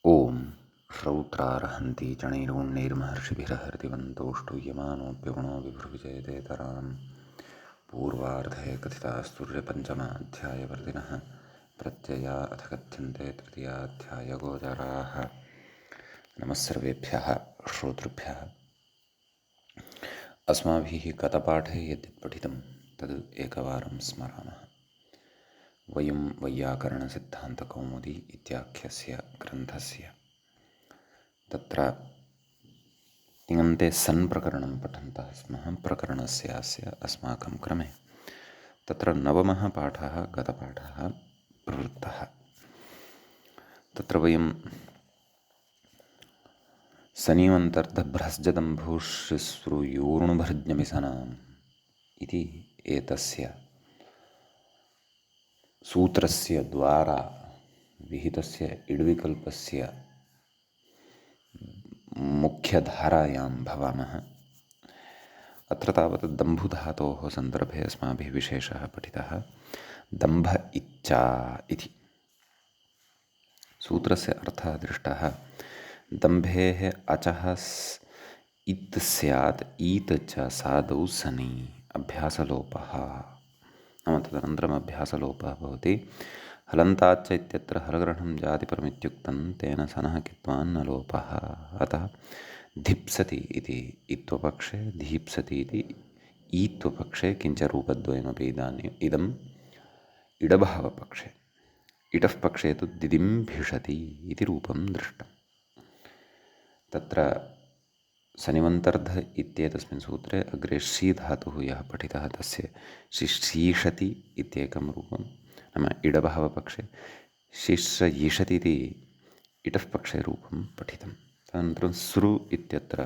ॐ श्रौत्रार्हन्ति चणैर्गुण्यैर्महर्षिभिरहृतिवन्तोष्टुयमानोऽप्यगुणो विभ्रुविजयतेतरां पूर्वार्धे कथितास्तुर्यपञ्चमाध्यायवर्तिनः प्रत्यया अथ कथ्यन्ते तृतीयाध्यायगोचराः। नमः सर्वेभ्यः श्रोतृभ्यः। अस्माभिः गतपाठे यद्यत् पठितं तद् एकवारं स्मरामः। वयं वैयाकरणसिद्धान्तकौमुदी इत्याख्यस्य ग्रन्थस्य तत्र तिङन्ते सन् प्रकरणं पठन्तः स्मः। प्रकरणस्यास्य अस्माकं क्रमे तत्र नवमः पाठः गतपाठः प्रवृत्तः। तत्र वयं सनीवन्तर्धभ्रस्जदम्भूश्रिस्रुयूर्णुभर्जमिसनाम् इति एतस्य सूत्रस्य द्वारा विहितस्य इड्विकल्पस्य मुख्यधारायां भवामः। अत्र तावत् दम्भुधातोः सन्दर्भे अस्माभिः विशेषः पठितः दम्भ इच्छा इति। सूत्रस्य अर्थः दृष्टः। दम्भेः अचः इत् स्यात् ईत् च सादौ सनि अभ्यासलोपः। नाम तदनन्तरम् अभ्यासलोपः भवति। हलन्ताच्च इत्यत्र हलग्रहणं जातिपरमित्युक्तं तेन सनः कित्वान्न लोपः। अतः धिप्सति इति इत्वपक्षे, धीप्सति इति ईत्वपक्षे किञ्च रूपद्वयमपि इदम् इडभावपक्षे। इटः पक्षे तु दिदिम्भिषति इति रूपं दृष्टम्। तत्र सनिवन्तर्ध इत्येतस्मिन् सूत्रे अग्रे शी धातुः यः पठितः तस्य शिशीषति इत्येकं रूपं, नाम इडभावपक्षे। शिश्रयिषति इति इटः पक्षे रूपं पठितं। तदनन्तरं सृ इत्यत्र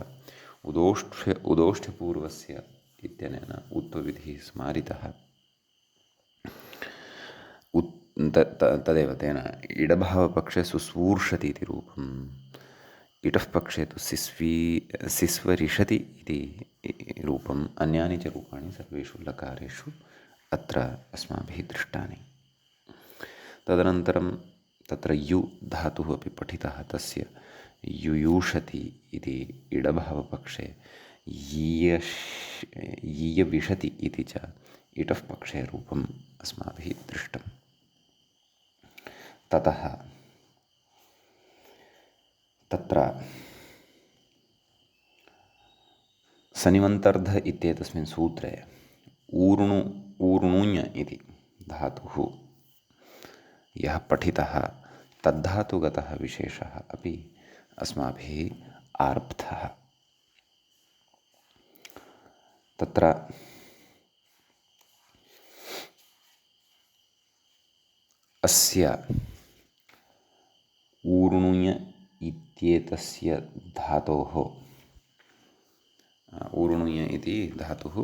उदोष्ठ्यपूर्वस्य इत्यनेन उत्वविधिः स्मारितः। तदेव तेन इडभावपक्षे सुस्वूर्षति इति रूपम्, इटः पक्षे तु सिस्वरिषति इति रूपम्, अन्यानि च रूपाणि सर्वेषु लकारेषु अत्र अस्माभिः दृष्टानि। तदनन्तरं तत्र यु धातुः अपि पठितः। तस्य युयूषति इति इडभावपक्षे, यीयविषति इति च इटः पक्षे रूपम् अस्माभिः दृष्टम्। ततः तत्र सनिवन्तर्ध इत्येतस्मिन् सूत्रे ऊर्णुञ् इति धातुः यः पठितः तद्धातुगतः विशेषः अपि अस्माभिः आरब्धः। तत्र अस्य ऊर्णुञ् इत्येतस्य धातोः, ऊर्णुञ् इति धातुः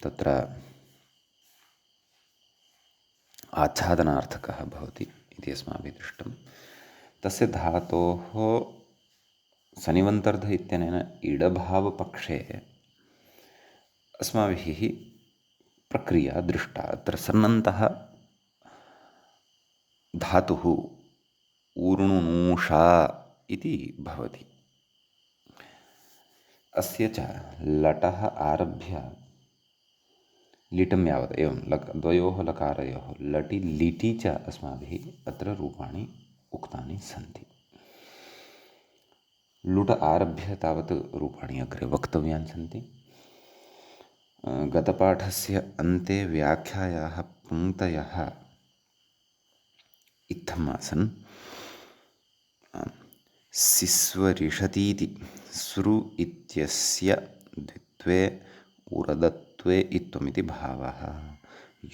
तत्र आच्छादनार्थकः भवति इति अस्माभिः दृष्टं। तस्य धातोः सनिवन्तर्ध इत्यनेन इडभावपक्षे अस्माभिः प्रक्रिया दृष्टा। अत्र सन्नन्तः धातुः ऊर्णुनूषा इति भवति। अस्य च लटः आरभ्य लिटं यावत्, एवं द्वयोः लकारयोः लटि लिटि च अस्माभिः अत्र रूपाणि उक्तानि सन्ति। लुट आरभ्य तावत् रूपाणि अग्रे वक्तव्यानि सन्ति। गतपाठस्य अन्ते व्याख्यायाः पङ्क्तयः इत्थम् आसन्। सिस्वरिषतीति सृ इत्यस्य द्वित्वे उरदत्वे इत्थमिति भावः।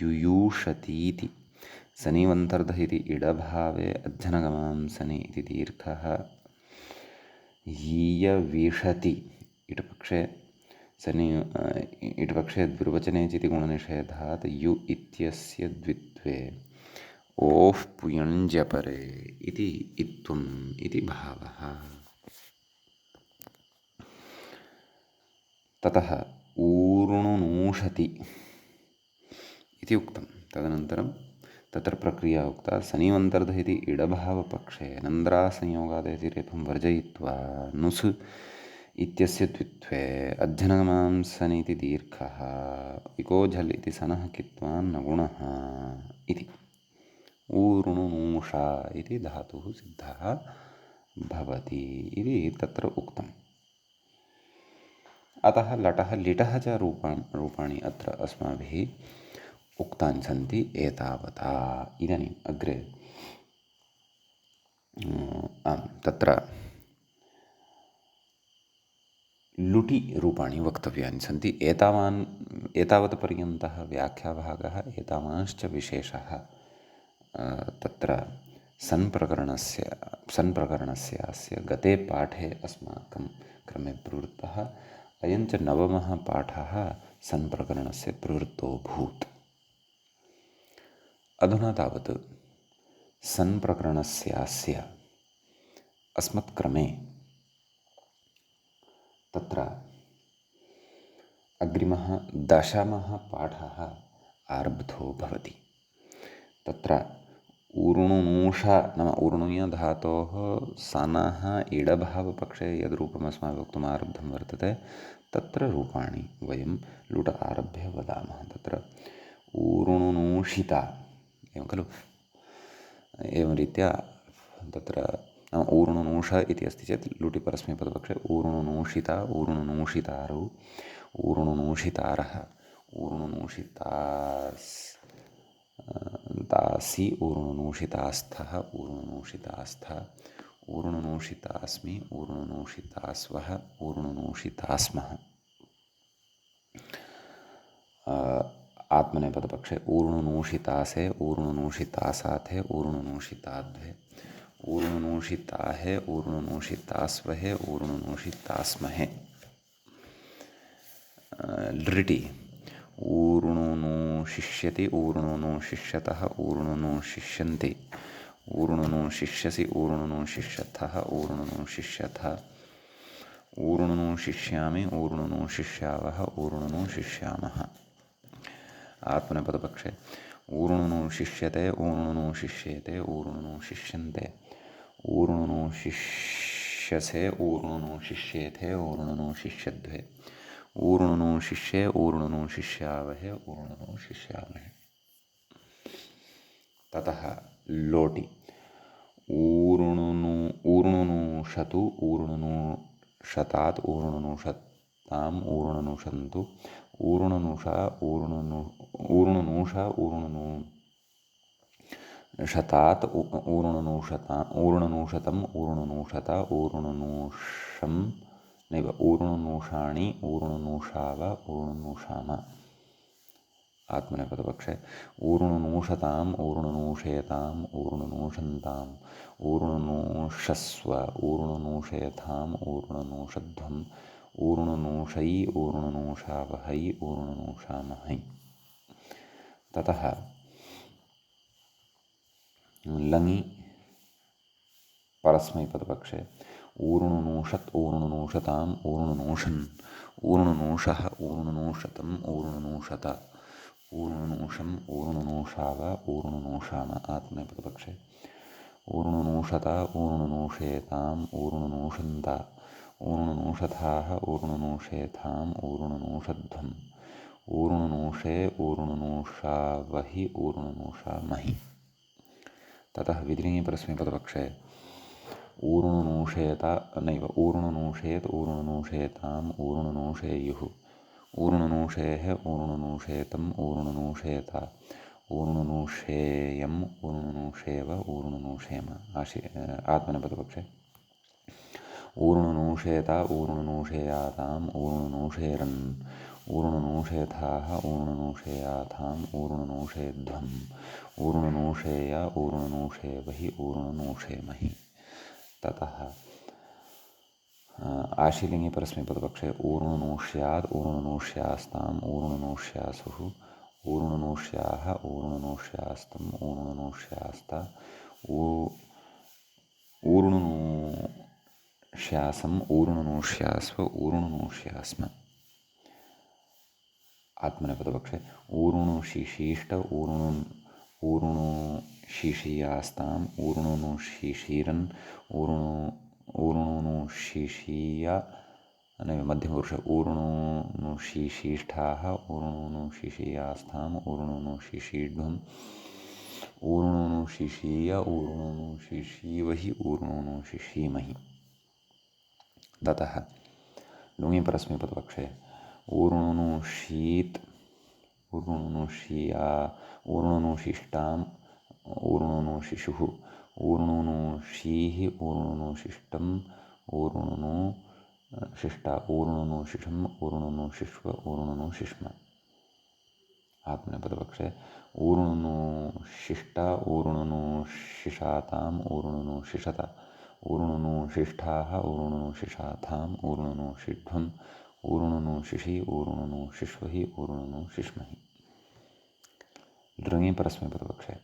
युयूषतीति सनिवन्तर्ध इति इडभावे अध्यनगमां सनि इति दीर्घः। यीयविषति इटपक्षे इटपक्षे द्विर्वचने चिति गुणनिषेधात् यु इत्यस्य द्वित्वे ओः पुयञ्जपरे इति इत्त्वम् इति भावः। ततः ऊर्णुनूषति इति उक्तं। तदनन्तरं तत्र प्रक्रिया उक्ता सनिवन्तर्ध इति इडभावपक्षे नन्द्रासंयोगादेति रेफं वर्जयित्वा नुस् इत्यस्य द्वित्वे अध्यनगमां सनीति दीर्घः इको झल् इति सनः कित्वान् न गुणः इति ऊरुणुनूषा इति धातुः सिद्धः भवति इति तत्र उक्तम्। अतः लटः लिटः च रूपाणि अत्र अस्माभिः उक्तानि सन्ति एतावता। इदानीम् अग्रे तत्र लुटि रूपाणि वक्तव्यानि सन्ति। एतावत् पर्यन्तः व्याख्याभागः एतावांश्च विशेषः तत्र सन्प्रकरणस्य अस्य गते पाठे अस्माकं क्रमे प्रवृत्तः। अयञ्च नवमः पाठः सन्प्रकरणस्य प्रवृत्तोऽभूत्। अधुना तावत् सन्प्रकरणस्यास्य अस्मत्क्रमे तत्र अग्रिमः दशमः पाठः आरब्धो भवति। तत्र ऊरुणुनूषा नाम ऊरुणुय धातोः सनः इडभावपक्षे यद्रूपम् अस्माभिः वक्तुम् आरब्धं वर्तते तत्र रूपाणि वयं लुट आरभ्य वदामः। तत्र ऊरुणुनूषिता एवं खलु, एवं रीत्या तत्र ऊरुणुनूष इति अस्ति चेत् लुटि परस्मैपदपक्षे ऊरुणुनूषिता ऊरुणुनूषितारौ ऊरुणुनूषितारः ऊरुणुनूषितासि ऊरुणुनूषितास्थः ऊरुणुनूषितास्था ऊरुणुनूषितास्मि ऊरुणुनूषितास्वः ऊरुणुनूषितास्मः। आत्मनेपदपक्षे ऊरुणुनूषितासे ऊरुणुनूषितासाथे ऊरुणुनूषिताद्वे ऊरुणुनूषिताहे ऊरुणुनूषितास्वहे ऊरुणुनूषितास्महे। लृटि ऊरुणुनूशिष्यति ऊरुणुनूशिष्यतः ऊरुणुनूशिष्यन्ति ऊरुणुनूशिष्यसि ऊरुणुनूशिष्यथः ऊरुणुनूशिष्यथ ऊरुणुनूशिष्यामि ऊरुणुनूशिष्यावः ऊरुणुनूशिष्यामः। आत्मनेपदपक्षे ऊरुणुनूशिष्यते ऊरुणुनूशिष्येते ऊरुणुनूशिष्यन्ते ऊरुणुनूशिष्यसे ऊरुणुनूशिष्येथे ऊरुणुनूशिष्यद्वे ऊरुणुनूशिष्ये ऊरुणुनूशिष्यावहे ऊरुणुनूशिष्यामहे। ततः लोटि ऊरुणुनूषतु ऊरुणुनूषतात् ऊरुणुनूषताम् ऊरुणुनूषन्तु ऊरुणुनूषा ऊरुणुनूषतात् ऊरुणुनूषतम् ऊरुणुनूषता ऊरुणुनूषं नैव ऊरुणुनूषाणि ऊरुणुनूषाव ऊरुणुनूषाम। आत्मनेपदपक्षे ऊरुणुनूषताम् ऊरुणुनूषेताम् ऊरुणुनूषन्ताम् ऊरुणुनूषस्व ऊरुणुनूषेथाम् ऊरुणुनूषध्वम् ऊरुणुनूषै ऊरुणुनूषावहै ऊरुणुनूषामहै। ततः लङि परस्मैपदपक्षे ऊरुणुनूषत् ऊरुणुनूषताम् ऊरुणुनूषन् ऊरुणुनूषः ऊरुणुनूषतम् ऊरुणुनूषत ऊरुणुनूषम् ऊरुणुनूषाव ऊरुणुनूषाम। आत्मनेपदपक्षे ऊरुणुनूषत ऊरुणुनूषेताम् ऊरुणुनूषन्त ऊरुणुनूषथाः ऊरुणुनूषेथाम् ऊरुणुनूषध्वम् ऊरुणुनूषे ऊरुणुनूषावहि ऊरुणुनूषामहि। ततः विधिलिङि परस्मैपदपक्षे ऊरुणुनूषेत नैव ऊरुणुनूषेत् ऊरुणुनूषेताम् ऊरुणुनूषेयुः ऊरुणुनूषेः ऊरुणुनूषेतम् ऊरुणुनूषेत ऊरुणुनूषेयम् ऊरुणुनूषेव ऊरुणुनूषेम। आत्मनेपदपक्षे ऊरुणुनूषेत ऊरुणुनूषेयाताम् ऊरुणुनूषेरन् ऊरुणुनूषेथाः ऊरुणुनूषेयाथाम् ऊरुणुनूषेध्वम् ऊरुणुनूषेय ऊरुणुनूषेवहि ऊरुणुनूषेमहि। ततः आशीलिङ्गे परस्मैपदपक्षे ऊरुणुनूष्यात् ऊरुणुनूष्यास्ताम् ऊरुणुनूष्यासुः ऊरुणुनूष्याः ऊरुणुनूष्यास्तम् ऊरुणुनूष्यास्त ऊरुणुनूष्यासम् ऊरुणुनूष्यास्व ऊरुणुनूष्यास्म। आत्मनेपदपक्षे ऊरुणुशिशिष्ट ऊरुणो शीशीयास्ताम् ऊरुणो शीशीरन् ऊरुणो शीशीया मध्यमपुरुष ऊरुणो शीशीष्ठाः ऊरुणो शीशीयास्थाम् ऊरुणो शीशीध्वम् ऊरुणो शीशीय ऊरुणो शीशीवहि ऊरुणो शीशीमहि। ततः लुङि परस्मैपदपक्षे ऊरुणो शीत् ऊरुणो शीया ऊरुणो शिष्टाम् ऊरुणो शिशुः ऊरुणो शीः ऊरुणो शिष्टम् ऊरुणो शिष्टा ऊरुणो शिशम् ऊरुणो शिश्व ऊरुणो शिश्म। आत्मनेपदपक्षे ऊरुणो शिष्टा ऊरुणो शिशाताम् ऊरुणो शिशत ऊरुणो शिष्ठाः ऊरुणो शिशाथाम् ऊरुणो शिध्वम् ऊरुणो शिशि ऊरुणो शिश्वहि ऊरुणो शिश्महि। लृङि परस्मैपदपक्षे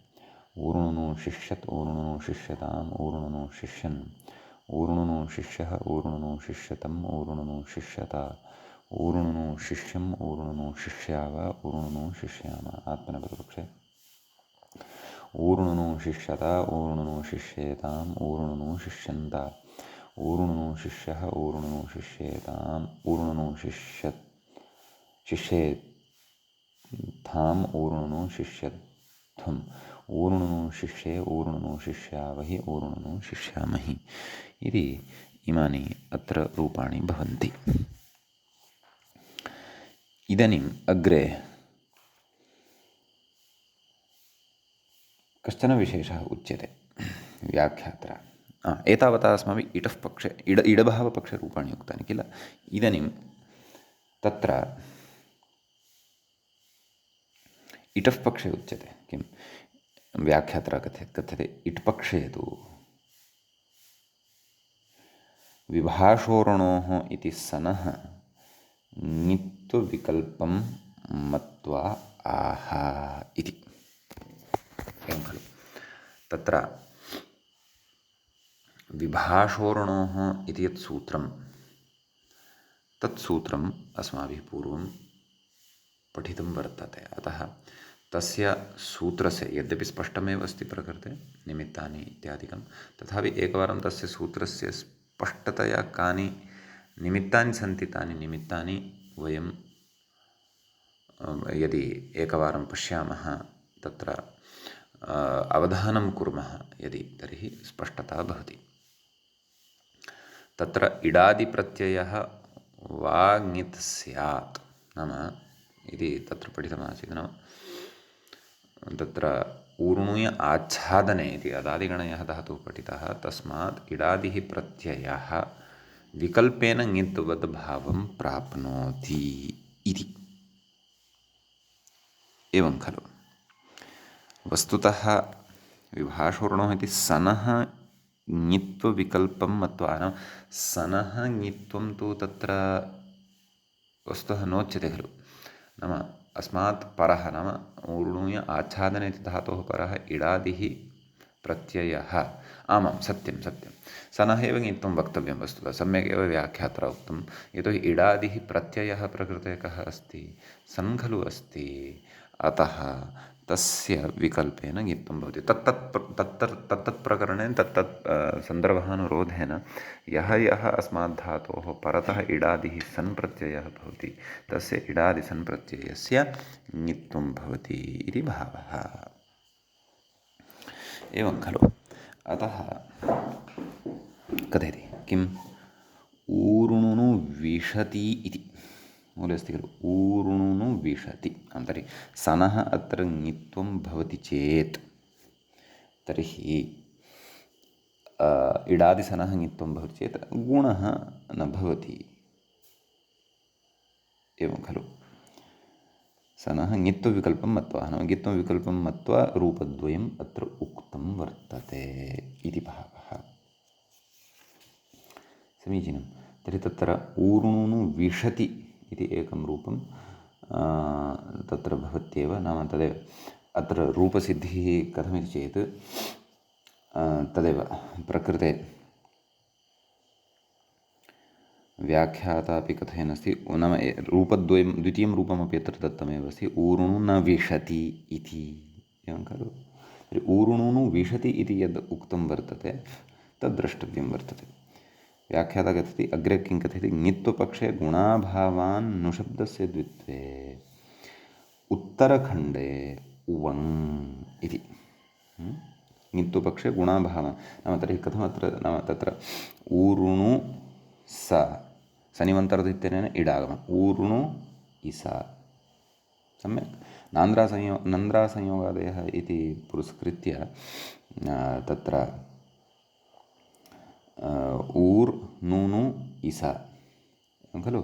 ऊरुणो शिष्यत् ऊरुणो शिष्यताम् ऊरुणो शिष्यन् ऊरुणो शिष्यः ऊरुणो शिष्यतम् ऊरुणो शिष्यता ऊरुणो शिष्यम् ऊरुणो शिष्याव ऊरुणो शिष्याम। आत्मनेपदपक्षे ऊरुणो शिष्यत ऊरुणो शिष्येताम् ऊरुणो शिष्यन्त ऊरुणो शिष्यः ऊरुणो शिष्येताम् ऊरुणो शिष्येत्थाम् ऊरुणो शिष्यध्वम् ऊरुणो शिष्ये ऊरुणो शिष्यावहि ऊरुणो शिष्यामहि इति इमानि अत्र रूपाणि भवन्ति। इदानीम् अग्रे कश्चन विशेषः उच्यते व्याख्यात्रा। एतावता अस्माभिः इटः पक्षे इडभावपक्षरूपाणि उक्तानि किल। इदानीं तत्र इटः पक्षे उच्यते किं व्याख्यात्रा कथ्यते इट्पक्षे तु विभाषोरणोः इति सनः ङित्त्वविकल्पं मत्वा आह इति। एवं खलु तत्र विभाषोरणोः इति यत् सूत्रं तत्सूत्रम् अस्माभिः पूर्वं पठितं वर्तते। अतः तस्य सूत्रस्य यद्यपि स्पष्टमेव अस्ति प्रकृते निमित्तानि इत्यादिकं तथापि एकवारं तस्य सूत्रस्य स्पष्टतया कानि निमित्तानि सन्ति तानि निमित्तानि वयं यदि एकवारं पश्यामः तत्र अवधानं कुर्मः यदि तर्हि स्पष्टता भवति। तत्र इडादिप्रत्ययः वा ङित् स्यात् नाम इति तत्र पठितमासीत्। नाम तत्र ऊर्णुय आच्छादने इति अदादिगणयः धातुः पठितः तस्मात् इडादिः प्रत्ययः विकल्पेन ङित्वद् भावं प्राप्नोति इति। एवं खलु वस्तुतः विभाषोरणोः इति सनः ङित्वविकल्पं मत्वा नाम सनः ङित्वं तु तत्र वस्तुतः नोच्यते खलु। नाम अस्मात् परः नाम ऊर्णूय आच्छादने इति धातोः परः इडादिः प्रत्ययः आमां सत्यं सनः एव ङित्वं वक्तव्यं वस्तुतः सम्यक् एव व्याख्यात्रा उक्तं। यतोहि इडादिः प्रत्ययः प्रकृते कः अस्ति सन् खलु अस्ति। अतः तस्य विकल्पेन ङित्वं भवति। तत्तत् प्रकरणे तत्तत् सन्दर्भानुरोधेन यः अस्मात् धातोः परतः इडादिः सन् प्रत्ययः भवति तस्य इडादि सन् प्रत्ययस्य ङित्वं भवति इति भावः। एवं खलु अतः कथयति किम् ऊरुणु विशति इति मूले अस्ति खलु ऊरुणु विशति। तर्हि सनः अत्र ङित्वं भवति चेत् तर्हि इडादिसनः ङित्वं भवति चेत् गुणः न भवति। एवं खलु सनः ङित्वविकल्पं मत्वा नाम ङित्वविकल्पं मत्वा रूपद्वयम् अत्र उक्तं वर्तते इति भावः। समीचीनं। तर्हि तत्र ऊरुणु विशति इति एकं रूपं तत्र भवत्येव। नाम तदेव अत्र रूपसिद्धिः कथमिति चेत् तदेव प्रकृते व्याख्याता अपि कथयन्नस्ति। नाम रूपद्वयं द्वितीयं रूपमपि अत्र दत्तमेव अस्ति ऊरुणु न विशति इति। एवं खलु ऊरुणुनु विशति इति यद् उक्तं वर्तते तद् द्रष्टव्यं वर्तते। व्याख्याता कथयति अग्रे किं कथयति ङित्त्वपक्षे गुणाभावान् नुशब्दस्य द्वित्वे उत्तरखण्डे उवङ् इति। ङित्त्वपक्षे गुणाभावान् नाम तर्हि कथमत्र नाम तत्र ऊरुणु स सनिमन्तर्ध इत्यनेन इडागमः ऊरुणु इस सम्यक् नन्द्रासंयोगादयः इति पुरस्कृत्य तत्र ऊर् नूनु इस खलु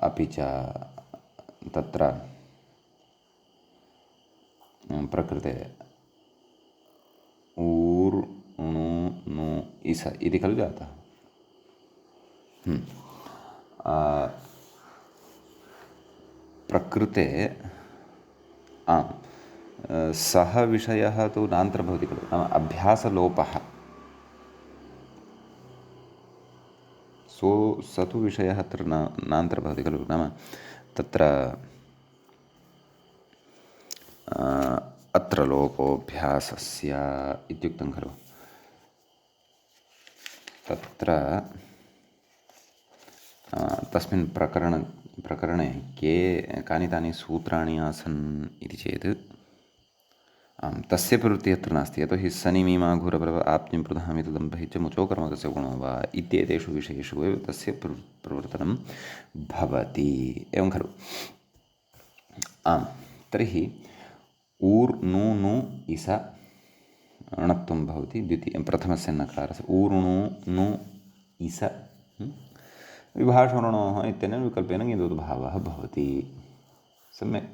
अपि च तत्र प्रकृते ऊर् णु नु इस इति खलु जातः। प्रकृते आम् सः विषयः तु नान्त्र भवति खलु नाम अभ्यासलोपः स तु विषयः अत्र नान्त्र भवति खलु नाम तत्र अत्र लोपोऽभ्यासस्य इत्युक्तं खलु तत्र तस्मिन् प्रकरणे कानि तानि सूत्राणि आसन् इति चेत् आम् तस्य प्रवृत्तिः अत्र नास्ति यतोहि सनिमीमाघुरप्रभ आप्तिं प्रधामि तदम्भहि च मुचो कर्मकस्य गुणो वा इत्येतेषु विषयेषु एव तस्य प्रवर्तनं भवति एवं खलु। आम् तर्हि ऊर् नु नु इस णत्वं भवति प्रथमस्य नकारस्य ऊर्णु नु इस विभाषवर्णोः इत्यनेन विकल्पेन ङिद्वद्भावः भवति सम्यक्।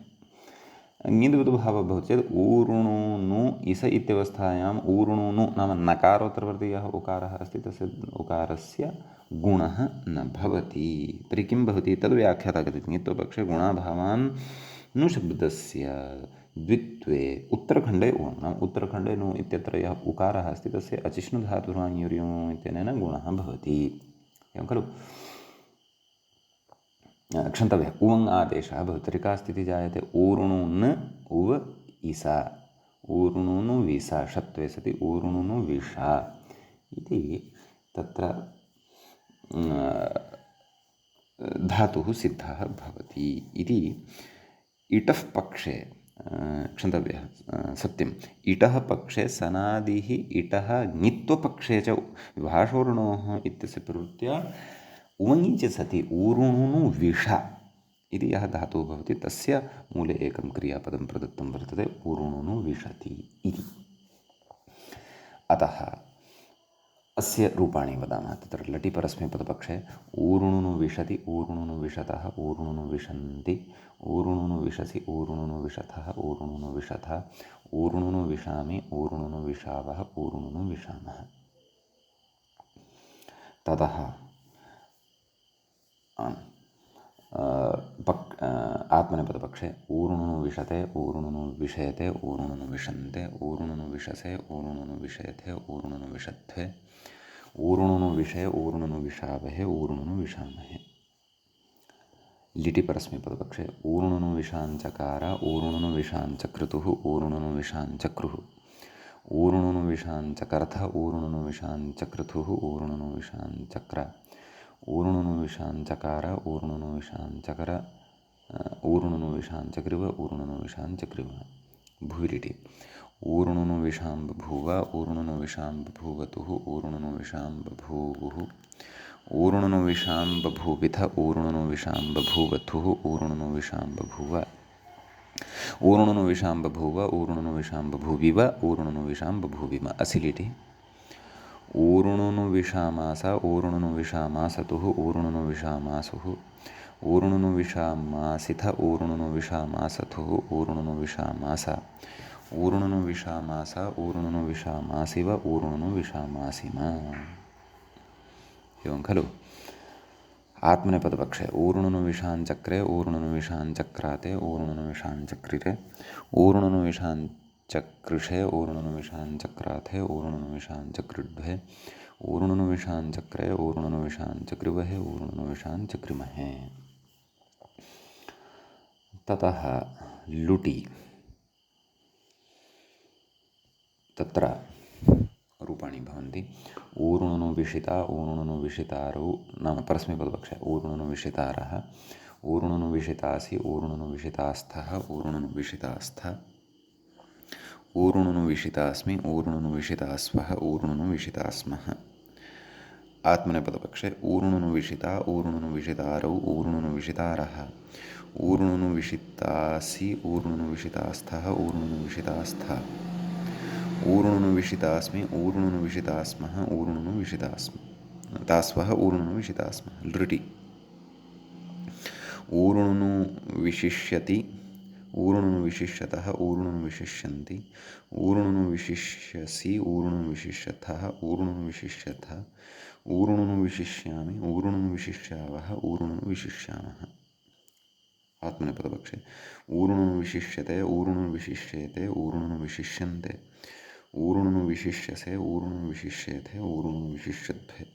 ङिद्वद्भावः भवति चेत् ऊर्णु नु इस इत्यवस्थायाम् ऊर्णु नु नाम नकारोत्तरवर्ती यः उकारः अस्ति तस्य उकारस्य गुणः न भवति। तर्हि किं भवति तद्व्याख्याता कथयति ङित्त्वपक्षे गुणाभावान् नु शब्दस्य द्वित्वे उत्तरखण्डे उवङ् नाम उत्तरखण्डे नु इत्यत्र यः उकारः अस्ति तस्य अचिष्णुधातुराञ्युर्यु इत्यनेन गुणः भवति एवं खलु। क्षन्तव्यः उवङ् आदेशः भवति तर्हि का स्थितिः जायते ऊर्णुन् उव इस ऊर्णुनु विस षत्वे सति ऊर्णुनु विष इति तत्र धातुः सिद्धः भवति इति इटः पक्षे क्षन्तव्यः सत्यम् इटः पक्षे सनादिः इटः ङित्त्वपक्षे च विभाषोर्णोः इत्यस्य प्रवृत्त्या उवङि च सति ऊरुणुनु विष इति यः धातुः भवति तस्य मूले एकं क्रियापदं प्रदत्तं वर्तते ऊरुणुनु विशति इति। अतः अस्य रूपाणि वदामः तत्र लटि परस्मैपदपक्षे ऊरुणुनु विशति ऊरुणुनु विशतः ऊरुणुनु विशन्ति ऊरुणुनु विशसि ऊरुणुनु विशथः ऊरुणुनु विशथ ऊरुणुनु विशामि ऊरुणुनु विशावः ऊरुणुनु विशामः। ततः आत्मनेपदपक्षे ऊरुणुनु विशते ऊरुणुनु विषयते ऊरुणुनु विशन्ते ऊरुणुनु विशसे ऊरुणुनु विषयते ऊरुणुनु विषत्वे ऊरुणुनु विषये ऊरुणुनु विशावहे ऊरुणुनु विशामहे। लिटि परस्मैपदपक्षे ऊरुणुनु विशाञ्चकार ऊरुणुनु विशाञ्चक्रतुः ऊरुणुनु विशाञ्चक्रुः ऊरुणुनु विशाञ्चकर्थ ऊरुणुनु विशाञ्चक्रतुः ऊरुणुनु विशाञ्चक्र ऊरुणुनु विशाञ्चकार ऊरुणुनु विशाञ्चकर ऊरुणुनु विशाञ्चग्रिव ऊरुणुनु विशाञ्चग्रिव। भुविलिटि ऊरुणुनु विशां बभूव ऊरुणुनु विशां बभूवतुः ऊरुणुनु विशां बभूवुः ऊरुणुनु विशां बभूविथ ऊरुणुनु विशां बभूवथुः ऊरुणुनु विशां बभूव ऊरुणुनु विशां बभूव ऊरुणुनु विशां बभूविव ऊरुणुनु विशां बभूविम। असिलिटि ऊरुणुनु विशामास ऊरुणुनु विशामासतुः ऊरुणुनु विशामासुः ऊरुणुनु विशामासिथ ऊरुणुनु विशामासथुः ऊरुणुनु विशामास ऊरुणुनु विशामास ऊरुणुनु विशामासिव ऊरुणुनु विशामासिम। एवं खलु। आत्मनेपदपक्षे ऊरुणुनु विशाञ्चक्रे ऊरुणुनु विशाञ्चक्राते ऊरुणुनु विशाञ्चक्रिरे ऊरुणुनु विशाञ्चकृषे ऊरुणुनु विशाञ्चक्राथे ऊरुणुनु विशाञ्चकृड्भे ऊरुणुनु विशाञ्चक्रे ऊरुणुनु विशाञ्चकृवहे ऊरुणुनु विशाञ्चकृमहे। ततः लुटि तत्र रूपाणि भवन्ति। ऊरुणुनु विषिता, ऊरुणुनु विषितारौ, नाम परस्मैपदपक्षे ऊरुणुनु विषितारः, ऊरुणुनु विषितासि, ऊरुणुनु विषितास्थः, ऊरुणुनु विषितास्थ, ऊरुणुनु विषितास्मि, ऊरुणुनु विषितास्वः, ऊरुणुनु विषितास्मः। आत्मनेपदपक्षे ऊरुणुनु विषिता, ऊरुणुनु विषितारौ, ऊरुणुनु विषितारः, ऊरुणुनु विषितासि, ऊरुणुनु विषितास्थः, ऊरुणुनु विषितास्थ, ऊरुणुनु विषितास्मि, ऊरुणुनु विषितास्मः, ऊरुणुनु तास्वः, ऊरुणुनु विषितास्मः। लृटि ऊरुणुनु विशिष्यति, ऊरुणुनु विशिष्यतः, ऊरुणुनु विशिष्यन्ति, ऊरुणुनु विशिष्यसि, ऊरुणुनु विशिष्यथः, ऊरुणुनु विशिष्यथ, ऊरुणुनु विशिष्यामि, ऊरुणुनु विशिष्यावः, ऊरुणुनु विशिष्यामः। आत्मनेपदपक्षे ऊरुणुनु विशिष्यते, ऊरुणुनु विशिष्येते, ऊरुणुनु विशिष्यन्ते, ऊरुणुनु विशिष्यसे, ऊरुणुनु विशिष्येथे, ऊरुणुनु विशिष्यध्वे,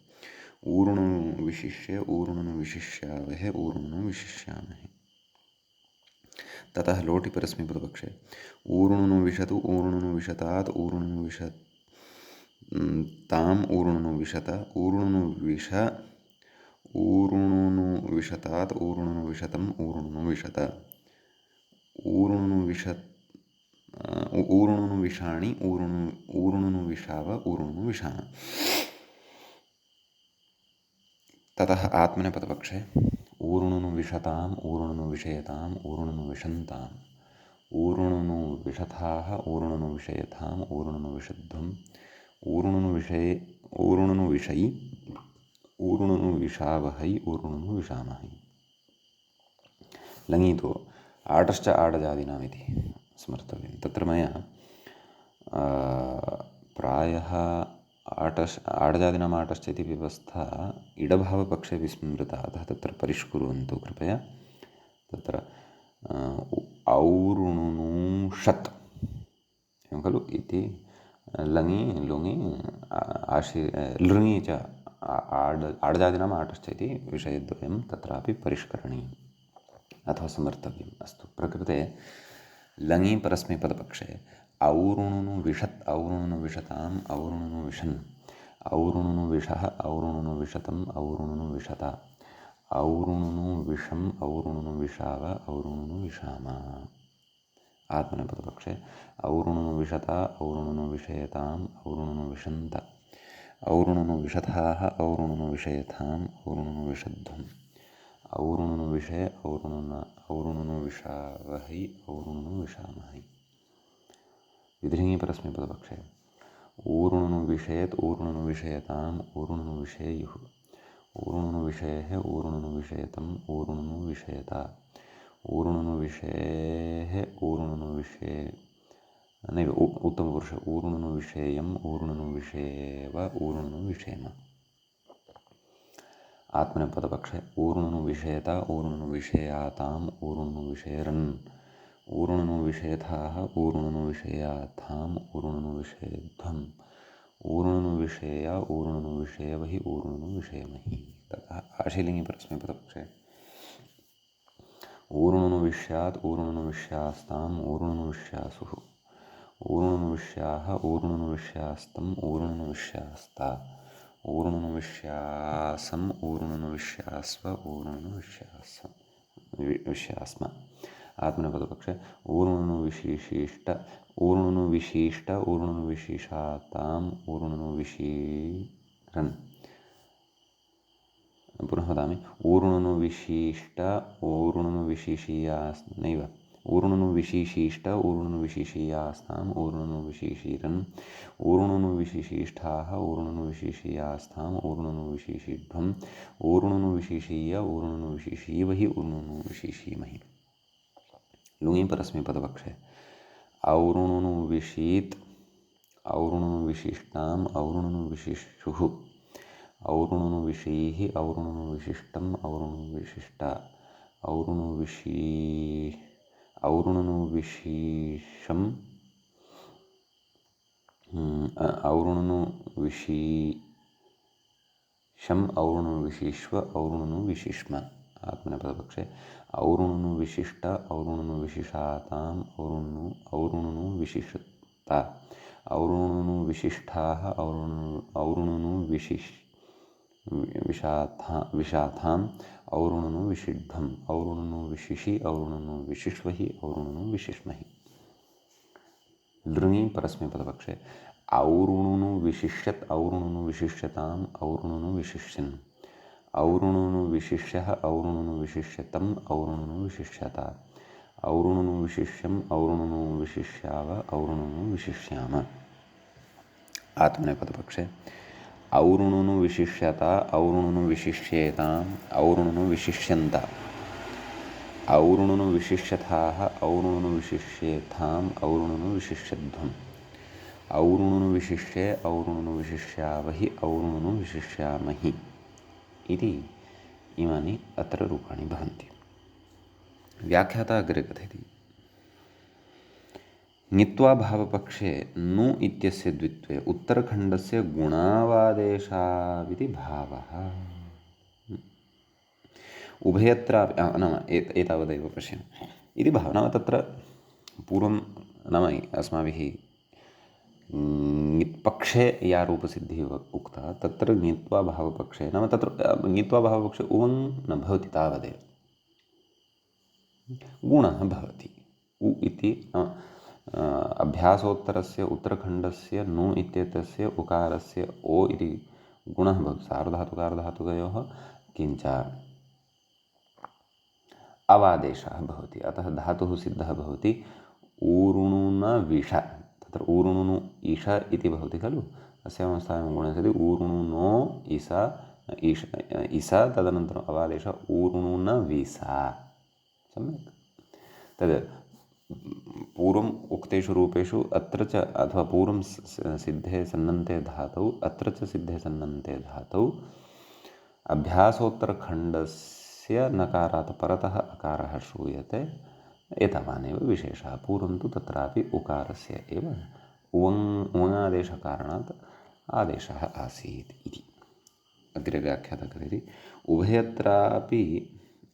ऊरुणुनु विशिष्ये, ऊरुणुनु विशिष्यावहे, ऊरुणुनु विशिष्यामहे। ततः लोटि परस्मैपदपक्षे ऊरुणुनु विशतु, ऊरुणुनु विशतात्, ऊरुणुनु विशताम्, ऊरुणुनु विशत, ऊरुणुनु विश, ऊरुणुनु विशतात्, ऊरुणुनु विशतम्, ऊरुणुनु विशत, ऊरुणुनु विशत, ऊरुणुनु विषाणि, ऊरुणुनु विषाव, ऊरुणुनु विषाम। ततः आत्मनेपदपक्षे ऊरुणुनु विशताम्, ऊरुणुनु विषयताम्, ऊरुणुनु विशन्ताम्, ऊरुणुनु विशथाः, ऊरुणुनु विषयथाम्, ऊरुणुनु विशध्वम्, ऊरुणुनु विषयि, ऊरुणुनु विषावहै, ऊरुणुनु विषामहै। लङि तु आटश्च आडजादीनामिति स्मर्तव्यं। तत्र मया प्रायः आडजादीनाम् आटश्च इति व्यवस्था इडभावपक्षे विस्मृता, अतः तत्र परिष्कुर्वन्तु कृपया। तत्र औरुणुनु षत् एवं खलु इति लङि लुङि लृङि च आडजादीनाम् आटश्च इति विषयद्वयं तत्रापि परिष्करणीयम् अथवा समर्थव्यम्। अस्तु, प्रकृते लङि परस्मैपदपक्षे औरुणुनु विषत्, औरुणुनु विषताम्, औरुणुनु विषन्, औरुणुनु विषः, औरुणुनु विषतम्, औरुणुनु विषत, औरुणुनु विषम्, औरुणुनु विषाव, औरुणुनु विषाम। आत्मनेपदपक्षे औरुणुनु विशता, औरुणुनु विषयताम्, औरुणुनु विशन्त, औरुणुनु विशथाः, औरुणुनु विषयथाम्, औरुणुनु विशध्वम्, औरुणुनु विषये, औरुणुनु विषावहै, औरुणुनु विषामहै। विधिलिङि परस्मैपदपक्षे ऊरुणुनु विषयेत्, ऊरुणुनु विषयताम्, ऊरुणुनु विषेयुः, ऊरुणुनु विषयेः, ऊरुणुनु विषयतम्, ऊरुणुनु विषयता, ऊरुणुनु विषयेः, ऊरुणुनु विषये नैव उत्तमपुरुष, ऊरुणुनु विषेयम्, ऊरुणुनु विषयेव, ऊरुणुनु विषेम। आत्मनेपदपक्षे ऊरुणुनु विषयता, ऊरुणुनु विषयाताम्, ऊरुणुनु विषयरन्, ऊरुणुनु विषयथाः, ऊरुणुनु विषयाथाम्, ऊरुणुनु विषयध्वम्, ऊरुणुनु विषेय, ऊरुणुनु विषयवहि, ऊरुणुनु विषयमहि। ततः आशीलिङि परस्मैपदपक्षे ऊरुणुनु विष्यात्, ऊरुणुनु विष्यास्ताम्, ऊरुणुनु विष्यासुः, ऊरुणुनु विष्याः, ऊरुणुनु विष्यास्तम्, ऊरुणुनु विष्यास्ता, ऊरुणुनु विष्यासम्, ऊरुणुनु विष्यास्व, ऊरुणुनु विष्यास्म। आत्मनेपदपक्षे ऊरुणुनु विशिष्ट, ऊरुणुनु विशिष्ट, ऊरुणुनु विशिषाताम्, ऊरुणुनु विशीरन्। पुनः वदामि, ऊरुणुनु विशिष्ट, ऊरुणुनु विशिशीयास् नैव, ऊरुणुनु विशिशिष्ट, ऊरुणुनु विशिशीयास्ताम्, ऊरुणुनु विशिशीरन्, ऊरुणुनु विशिशिष्ठाः, ऊरुणुनु विशिशीयास्ताम्, ऊरुणुनु विशिशीध्वम्, ऊरुणुनु विशिशीय, ऊरुणुनु विशिशीवहि, ऊरुणुनु विशिशीमहि। लुङि परस्मैपदपक्षे औरुणुनु विशीत्, औरुणुनु विशिष्टाम्, औरुणुनु विशिष्युः, औरुणुनु विशीः, औरुणुनु विशिष्टम्, औरुणुनु विशिष्टा, औरुणुनु विशीषम्, औरुणुनु विशीषम्, औरुणुनु विशिष्व, औरुणुनु विशिष्म। आत्मनेपदपक्षे औरुणुनु विशिष्ट, औरुणुनु विशिषाताम्, औरुणुनु विशिषता, औरुणुनु विशिष्टाः औरुणुनु विशाथाम् औरुणुनु विशिष्ठम् औरुणुनु विशिषि औरुणुनु विशिष्वहि औरुणुनु विशिष्महि। लृङि परस्मैपदपक्षे औरुणुनु विशिष्यत् औरुणुनु विशिष्यताम् औरुणुनु विशिष्यन् औरुणुनु विशिष्यः औरुणुनु विशिष्यतम् औरुणुनु विशिष्यता औरुणुनु विशिष्यम् औरुणुनु विशिष्याव औरुणुनु विशिष्याम। आत्मनेपदपक्षे औरुणुनु विशिष्यता औरुणुनु विशिष्येताम् औरुणुनु विशिष्यन्त औरुणुनु विशिष्यथाः औरुणुनु विशिष्येथाम् औरुणुनु विशिष्यध्वम् औरुणुनु विशिष्ये औरुणुनु विशिष्यावहि औरुणुनु विशिष्यामहि इति इमानि अत्र रूपाणि भवन्ति। व्याख्याता अग्रे कथयति ङित्वा भावपक्षे नु इत्यस्य द्वित्वे उत्तरखण्डस्य गुणावादेशाविति भावः। उभयत्रापि नाम एतावदेव पश्यामः इति भावः। नाम तत्र पूर्वं नाम अस्माभिः ङित्पक्षे या रूपसिद्धिः उक्ता तत्र ङित्वा भावपक्षे नाम तत्र ङित्वा भावपक्षे उवङ् न भवति तावदेव गुणः भवति। उ इति अभ्यासोत्तरस्य उत्तरखण्डस्य नु इत्येतस्य उकारस्य ओ इति गुणः भवति सार्वधातुकारधातुकयोः किञ्च अवादेशः भवति। अतः धातुः सिद्धः भवति ऊरुणुन विष तत्र ऊरुणुनु इष इति भवति खलु अस्यावस्थायां गुणः सति ऊरुणुनो इस इस तदनन्तरम् अवादेशः ऊरुणुन विसा सम्यक्। तद् पूर्वम् उक्तेषु रूपेषु अत्र च अथवा पूर्वं सिद्धे सन्नन्ते धातौ अत्र च सिद्धे सन्नन्ते धातौ अभ्यासोत्तरखण्डस्य नकारात् परतः अकारः श्रूयते एतावानेव विशेषः। पूर्वं तु तत्रापि उकारस्य एव उङादेशकारणात् आदेशः आसीत् इति। अग्रे व्याख्याता करोति उभयत्रापि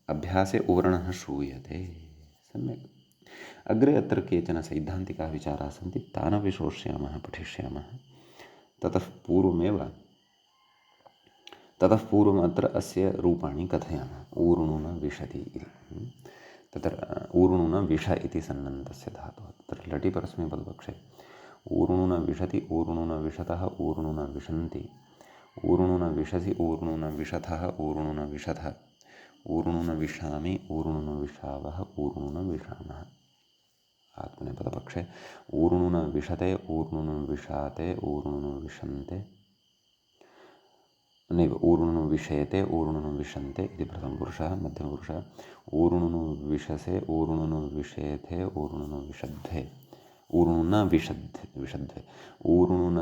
अभ्यासे उवर्णः श्रूयते सम्यक्। अग्रे अत्र केचन सैद्धान्तिकाः विचाराः सन्ति तानपि श्रोष्यामः पठिष्यामः। ततः पूर्वम् अत्र अस्य रूपाणि कथयामः। ऊरुणुन विशति इति तत्र ऊरुणुन विष इति सन्नन्तस्य धातुः तत्र लटि परस्मैपदपक्षे ऊरुणुन विशति ऊरुणुन विशतः ऊरुणुन विशन्ति ऊरुणुन विशसि ऊरुणुन विशथः ऊरुणुन विशथ ऊरुणुन विशामि ऊरुणुन विशावः ऊरुणुन विशामः। आत्मनेपदपक्षे ऊरुणुन विशते ऊरुणुन विशाते ऊरुणुन विशन्ते नैव ऊरुणुनु विषयते ऊरुणुनु विशन्ते इति प्रथमपुरुषः। मध्यमपुरुषः ऊरुणुनु विशसे ऊरुणुनु विषेथे ऊरुणुनु विशद्धे ऊरुणुन विशद्धे ऊरुणुन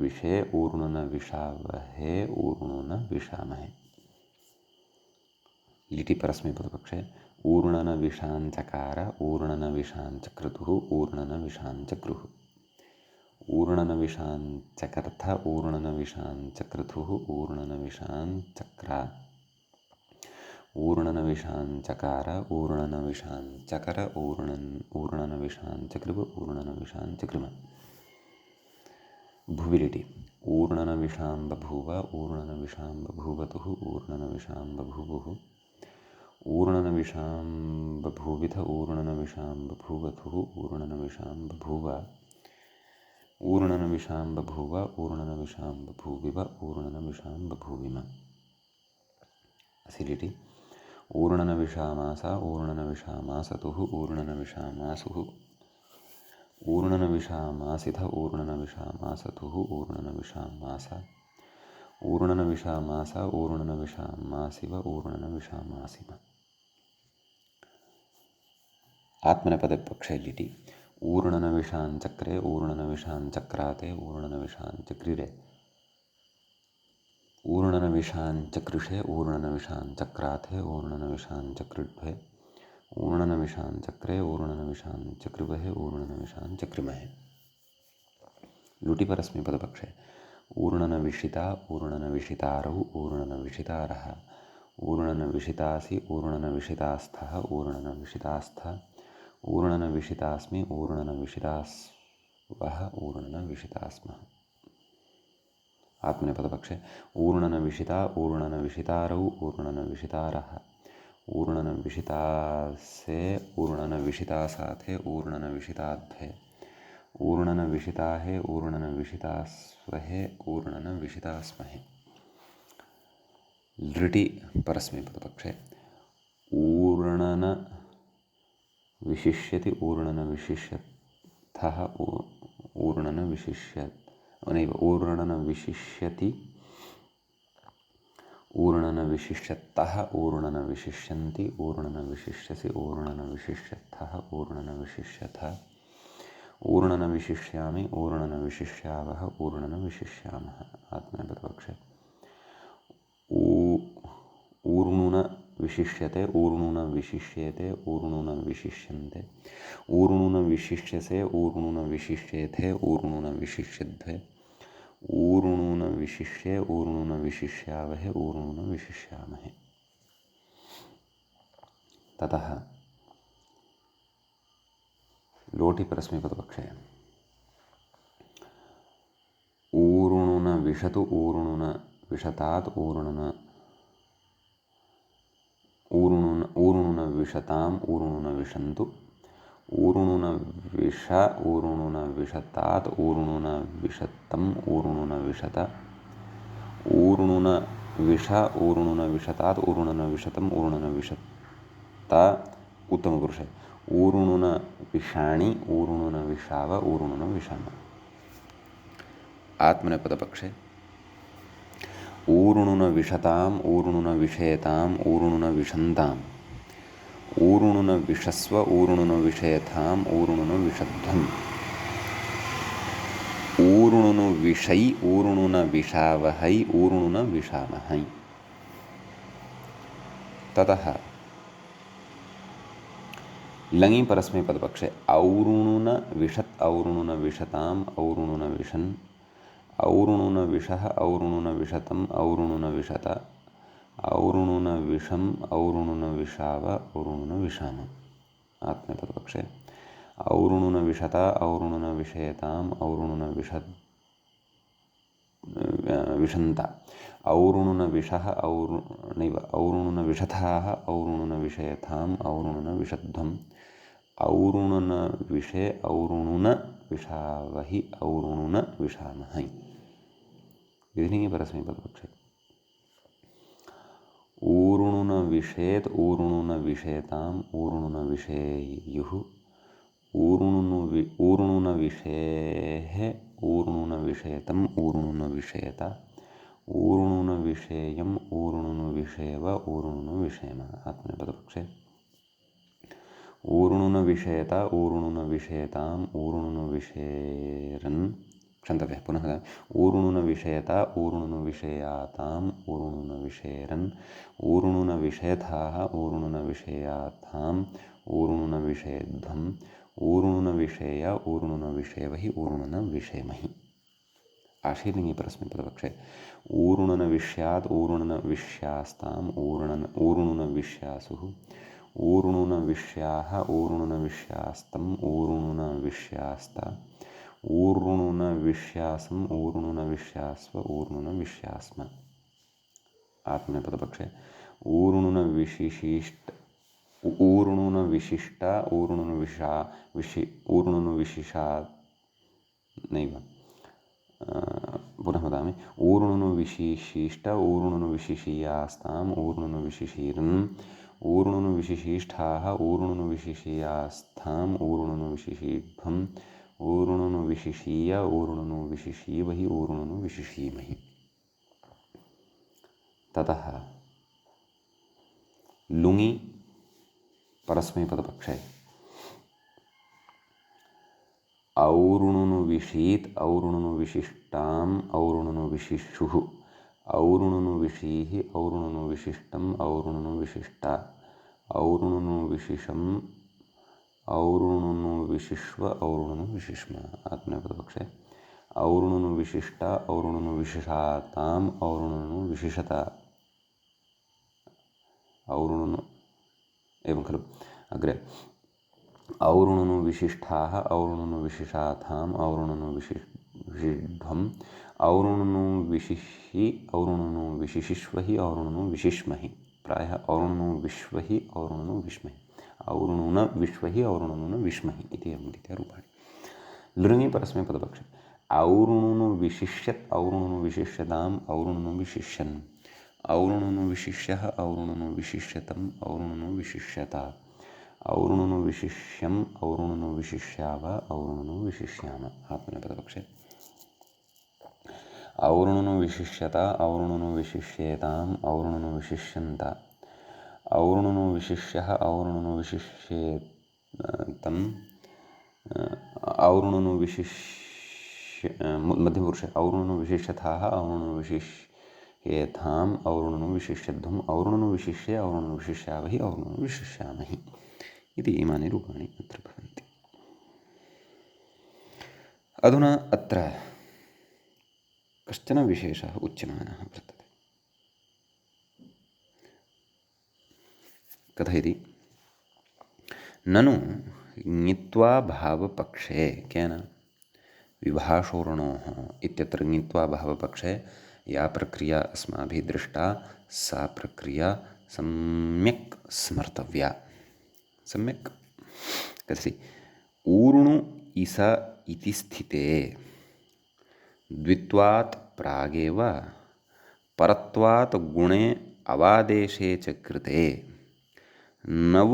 विषे ऊरुणुन विशावहे ऊरुणुन विशामहे। लिटि परस्मैपदपक्षे ऊर्णन विशाञ्चकार ऊर्णन विशाञ्चक्रतुः ऊर्णन विशाञ्चक्रुः ऊर्णन विशाञ्चकर्थ ऊर्णन विशाञ्चक्रतुः ऊर्णन विशाञ्चक्रा ऊर्णन विशाञ्चकार ऊर्णन विशाञ्चकर ऊर्णन विशाञ्चकृभ ऊर्णन विशाञ्चकृम। भुविलिटि ऊर्णन विशां बभूव ऊर्णन विशां बभूवतुः ऊर्णन विशां बभूवुः ऊर्णन विशां बभूविथ ऊर्णन विशां बभूवथुः ऊर्णन विशां बभूव ऊर्णन विशां बभूव ऊर्णन विशां बभूविव ऊर्णन विशां बभूविम। असिलिटि ऊर्णन विशामास ऊर्णन विशामासतुः ऊर्णन विशामासुः ऊर्णन विशामासिथ ऊर्णन विशामासतुः ऊर्णन विशामास ऊर्णन विशामास ऊर्णन विशामासिव ऊर्णन विशामासिम। आत्मनेपदपक्षे लिटि ऊर्णन विशाञ्चक्रे ऊर्णन विशाञ्चक्राते ऊर्णन विशाञ्चक्रिरे ऊर्णन विशाञ्चकृषे ऊर्णन विशाञ्चक्राथे ऊर्णन विशाञ्चकृड्भे ऊर्णन विशाञ्चक्रे ऊर्णन विशाञ्चकृवहे ऊर्णन विशाञ्चकृमहे। लुटि परस्मैपदपक्षे ऊर्णन विशिता ऊर्णन विशितारौ ऊर्णन विशितारः ऊर्णन विशितासि ऊर्णन विशितास्थः ऊर्णन विशितास्थ ऊर्णन विशितास्मि ऊर्णन विशितास्मः वः ऊर्णनविषिता स्मः। आत्मनेपदपक्षे ऊर्णनविषिता ऊर्णनविषितारौ ऊर्णनविषितारः। ऊर्णनविषिता से ऊर्णनविषिता साथे ऊर्णनविषिताध्वे। ऊर्णनविषिता है ऊर्णनविषिता स्वहे ऊर्णनविषिता स्महे। लृटि परस्मैपदपक्षे ऊर्णन विशिष्यति ऊर्णन विशिष्यतः ऊर्णन विशिष्यत नैव ऊर्णन विशिष्यति ऊर्णन विशिष्यतः ऊर्णन विशिष्यन्ति ऊर्णन विशिष्यसि ऊर्णन विशिष्यतः ऊर्णन विशिष्यतः ऊर्णन विशिष्यामि ऊर्णन विशिष्यावः ऊर्णन विशिष्यामः। आत्मनेपदपक्षे ऊर्णुन विशिष्यते ऊर्णुन विशिष्येते ऊर्णुन विशिष्यन्ते ऊर्णुन विशिष्यसे ऊर्णुन विशिष्येथे ऊर्णुन विशिष्यध्वे ऊर्णुन विशिष्ये ऊर्णुन विशिष्यावहे ऊर्णुन विशिष्यामहे। ततः लोटि परस्मैपदपक्षे ऊर्णुन विशतु ऊर्णुन विशतात् ऊर्णुन विशताम् ऊर्णुन विशन्तु ऊर्णुन विष ऊर्णुन विशतात् ऊर्णुन विषत्तम् ऊर्णुन विशत ऊर्णुन विष ऊर्णुन विशतात् ऊर्णुन विशतम् ऊर्णुन विशत उत्तमपुरुषे ऊर्णुन विषाणि ऊर्णुन विषाव ऊर्णुन विषाम। आत्मनेपदपक्षे ऊर्णुन विशताम् ऊर्णुन विषेताम् ऊर्णुन विशन्ताम् ऊर्णुन विषस्व ऊर्णुन विषेथाम् ऊर्णुन विषध्वम् ऊर्णुन विषै ऊर्णुन विषावहै ऊर्णुन विषामहै। ततः लङि परस्मैपदपक्षे और्णुन विशत् और्णुन विशताम् और्णुन विशन् और्णुन विषः और्णुन विशतम् और्णुन विशत और्णुन विषम् और्णुन विषाव और्णुन विषाम। आत्मनेपदपक्षे और्णुन विशत और्णुन विषेताम् और्णुन विशन्त और्णुन विषः नैव और्णुन विशथाः और्णुन विषेथाम् और्णुन विषध्वम् और्णुन विषे और्णुन विषावहि और्णुन विषामहै। विधिलिङ्गि परस्मैपदपक्षे ऊर्णुन विषेत् ऊर्णुन विषेताम् ऊर्णुन विषेयुः ऊर्णुन विषेः ऊर्णुन विषेतम् ऊर्णुन विषेत ऊर्णुन विषेयम् ऊर्णुन विषेव ऊर्णुन विषेम। आत्मनेपदपक्षे ऊर्णुन विषेत ऊर्णुन विषेताम् ऊर्णुन विषेरन् क्षन्तव्यः पुनः ऊर्णुन विषेत ऊर्णुन विषेयाताम् ऊर्णुन विषेरन् ऊर्णुन विषेथाः ऊर्णुन विषेयाथाम् ऊर्णुन विषेध्वम् ऊर्णुन विषेय ऊर्णुन विषेवहि ऊर्णुन विषेमहि। आशीर्लिङ्गि परस्मैपदपक्षे ऊर्णुन विष्यात् ऊर्णुन विष्यास्ताम् ऊर्णुन विष्यासुः ऊर्णुन विष्याः ऊर्णुन विष्यास्तम् ऊर्णुन विष्यास्त ऊर्णुन विष्यासम् ऊर्णुन विष्यास्व ऊर्णुन विष्यास्म। आत्मनेपदपक्षे ऊर्णुन विशिष्ट ऊर्णुन विशिष्ट ऊर्णुन विशिषा नैव पुनः वदामि ऊर्णुन विशिशिष्ट ऊर्णुन विशिशीयास्ताम् ऊर्णुन विशिशीरन् ऊर्णुन विशिशिष्ठाः ऊर्णुन विशिशीयास्थाम् ऊर्णुन विशिशीध्वम् ऊर्णुन विशिशीय ऊर्णुन विशिशीवहि ऊर्णुन विशिशीमहि। ततः लुङि परस्मैपदपक्षे और्णुन विशीत् और्णुन विशिष्टाम् और्णुन विशिष्युः और्णुन विशीः और्णुन विशिष्टम् और्णुन विशिष्ट और्णुन विशिषम् और्णुन विशिष्व और्णुन विशिष्म। आत्मनेपदपक्षे और्णुन विशिष्ट और्णुन विशिषाताम् और्णुन विशिषत और्णुन एवं खलु अग्रे औरुणुनु विशिष्टाः औरुणुनु विशिष्टाथाम् औरुणुनु विशिष्ध्वम् औरुणुनु विशिषि औरुणुनु विशिशिष्वहि औरुणुनु विशिष्महि प्रायः औरुणुनु विश्वहि औरुणुनु विष्महि औरुणुन विश्वहि औरुणुनु विष्महि इति एवं रीत्या रूपाणि लृङि परस्मैपदपक्षे औरुणुनु विशिष्यत् औरुणुनु विशिष्यताम् औरुणुनु विशिष्यन् औरुणुनु विशिष्यः औरुणुनु विशिष्यतम् औरुणुनु विशिष्यता औरुणुनु विशिष्यम् औरुणुनु विशिष्याव औरुणुनु विशिष्याम आत्मनेपदपक्षे औरुणुनु विशिष्यत औरुणुनु विशिष्येताम् औरुणुनु विशिष्यन्त औरुणुनु विशिष्यः औरुणुनु विशिष्येतम् औरुणुनु विशिष्य मध्यमपुरुषे औरुणुनु विशिष्यथाः औरुणुनु विशिष्येथाम् औरुणुनु विशिष्यध्वम् औरुणुनु विशिष्ये औरुणुनु विशिष्यावहि औरुणुनु विशिष्यामहि इति इमानि रूपाणि अत्र भवन्ति। अधुना अत्र कश्चन विशेषः उच्यमानः वर्तते। कथयति ननु ङित्वा भावपक्षे केन विभाषोर्णोः इत्यत्र ङित्वा भावपक्षे या प्रक्रिया अस्माभिः दृष्टा सा प्रक्रिया सम्यक् स्मर्तव्या। सम्यक् कथयति ऊर्णु इस इति स्थिते द्वित्वात् प्रागेव परत्वात् गुणे अवादेशे च कृते नव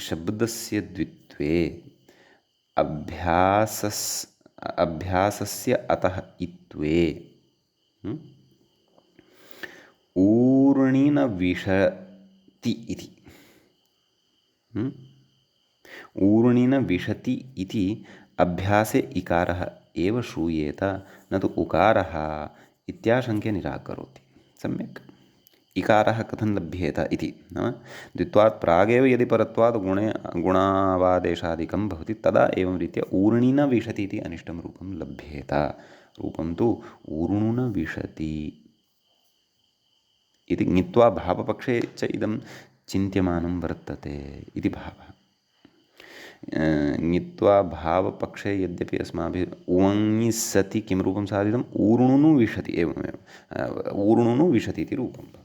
शब्दस्य द्वित्वे अभ्यासस्य अतः इत्वे ऊर्णिन विशति इति ऊर्णिन विशति इति अभ्यासे इकारः एव श्रूयेत न तु उकारः इत्याशङ्क्य निराकरोति। सम्यक् इकारः कथं लभ्येत इति नाम द्वित्वात् प्रागेव यदि परत्वात् गुणावादेशादिकं भवति तदा एवं रीत्या ऊर्णिन विशति इति अनिष्टं रूपं लभ्येत। रूपं तु ऊर्णुन विशति इति ङित्वा भावपक्षे च इदं चिन्त्यमानं वर्तते इति भावः। ङित्वा भावपक्षे यद्यपि अस्माभिः उङिसति किं रूपं साधितम् ऊर्णुनु विशति एवमेव ऊर्णुनु विशति इति रूपं भवति।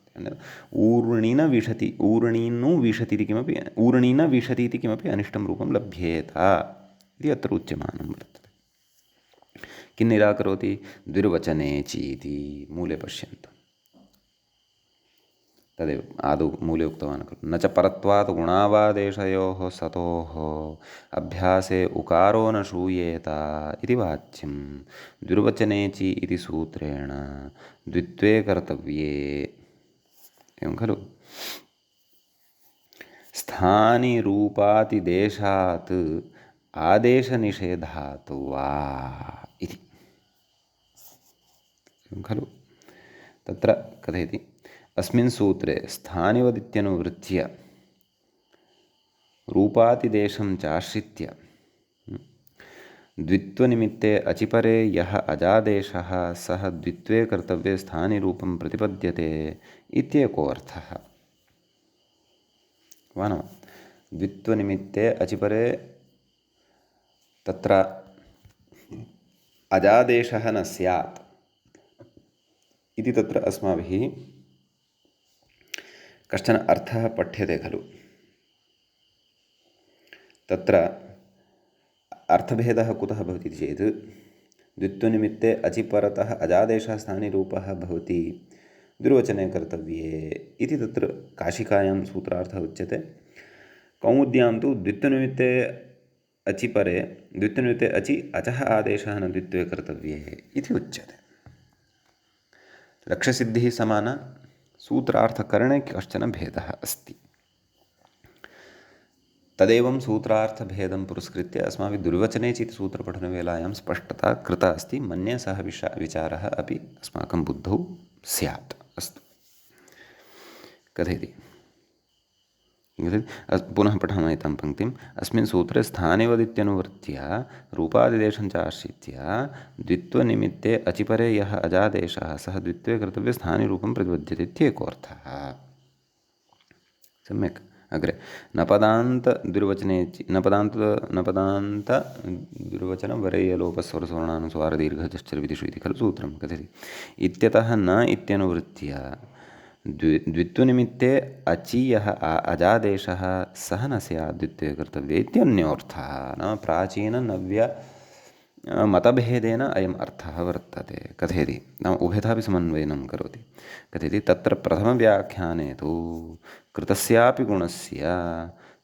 ऊर्णिन विशति ऊर्णिनु विशति इति किमपि ऊर्णिन विशति इति किमपि अनिष्टं रूपं लभ्येत इति अत्र उच्यमानं वर्तते। किं निराकरोति द्विर्वचने चीति मूले पश्यन्तु तदेव आदौ मूले उक्तवान् खलु न च परत्वात् गुणावादेशयोः सतोः अभ्यासे उकारो न श्रूयेत इति वाच्यं द्विर्वचने चि इति सूत्रेण द्वित्वे कर्तव्ये एवं खलु स्थानिरूपातिदेशात् आदेशनिषेधात् वा इति एवं खलु तत्र कथयति अस्मिन् सूत्रे स्थानिवदित्यनुवृत्य रूपातिदेशं चाश्रित्य द्वित्वनिमित्ते अचिपरे यः अजादेशः सः द्वित्वे कर्तव्ये स्थानिरूपं प्रतिपद्यते इत्येको अर्थः। वा न द्वित्वनिमित्ते अचिपरे तत्र अजादेशः न स्यात् इति तत्र अस्माभिः कश्चन अर्थः पठ्यते खलु। तत्र अर्थभेदः कुतः भवति चेत् द्वित्वनिमित्ते अचिपरतः अजादेशः स्थानिरूपः भवति द्विर्वचने कर्तव्ये इति तत्र काशिकायां सूत्रार्थः उच्यते। कौमुद्यां तु द्वित्वनिमित्ते अचिपरे द्वित्वनिमित्ते अचि अचः आदेशः न द्वित्वे कर्तव्ये इति उच्यते। लक्ष्यसिद्धिः समाना सूत्रार्थकरणे कश्चन भेदः अस्ति। तदेवं सूत्रार्थभेदं पुरस्कृत्य अस्माभिः द्विर्वचने चेत् सूत्रपठनवेलायां स्पष्टता कृता अस्ति। मन्ये सः विचारः अपि अस्माकं बुद्धौ स्यात्। अस्तु कथयति पुनः पठामः एतां पङ्क्तिम्। अस्मिन् सूत्रे स्थानिवदित्यनुवृत्य रूपादिदेशं च आश्रित्य द्वित्वनिमित्ते अचिपरे यः अजादेशः सः द्वित्वे कर्तव्ये स्थानिरूपं प्रतिपद्यते इत्येको अर्थः। सम्यक् अग्रे नपदान्तद्विर्वचने नपदान्तद्विर्वचनवरेयलोपस्वरसवर्णानुस्वारदीर्घश्चर्विदिषु इति खलु सूत्रं कथयति। इत्यतः न इत्यनुवृत्त्या द्वित्वनिमित्ते अचीयः अजादेशः सः न स्यात् द्वित्वे कर्तव्ये इत्यन्योऽर्थः। नाम प्राचीननव्य मतभेदेन अयम् अर्थः वर्तते कथयति। नाम उभयथापि समन्वयनं करोति। कथयति तत्र प्रथमव्याख्याने तु कृतस्यापि गुणस्य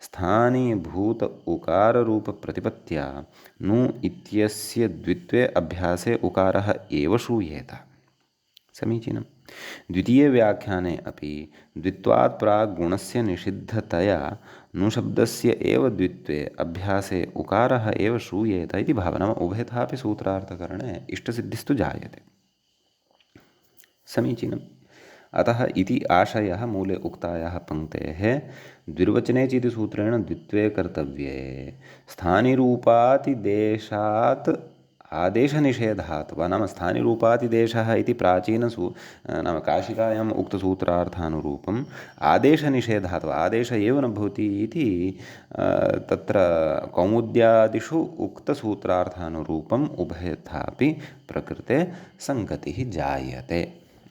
स्थानीभूत उकाररूपप्रतिपत्त्या नु इत्यस्य द्वित्वे अभ्यासे उकारः एव श्रूयेत। समीचीनं। द्वितीयव्याख्याने अपि द्वित्वात् प्राक् गुणस्य निषिद्धतया नुशब्दस्य एव द्वित्वे अभ्यासे उकारः एव श्रूयेत इति भावः। नाम उभयथापि सूत्रार्थकरणे इष्टसिद्धिस्तु जायते। समीचीनम्। अतः इति आशयः मूले उक्तायाः पङ्क्तेः द्विर्वचने चेति सूत्रेण द्वित्वे कर्तव्ये स्थानिरूपातिदेशात् आदेशनिषेधात् वा नाम स्थानिरूपातिदेशः इति नाम काशिकायाम् उक्तसूत्रार्थानुरूपम् आदेशनिषेधात् वा आदेश एव न भवति इति तत्र कौमुद्यादिषु उक्तसूत्रार्थानुरूपम् उभयथापि प्रकृते सङ्गतिः जायते।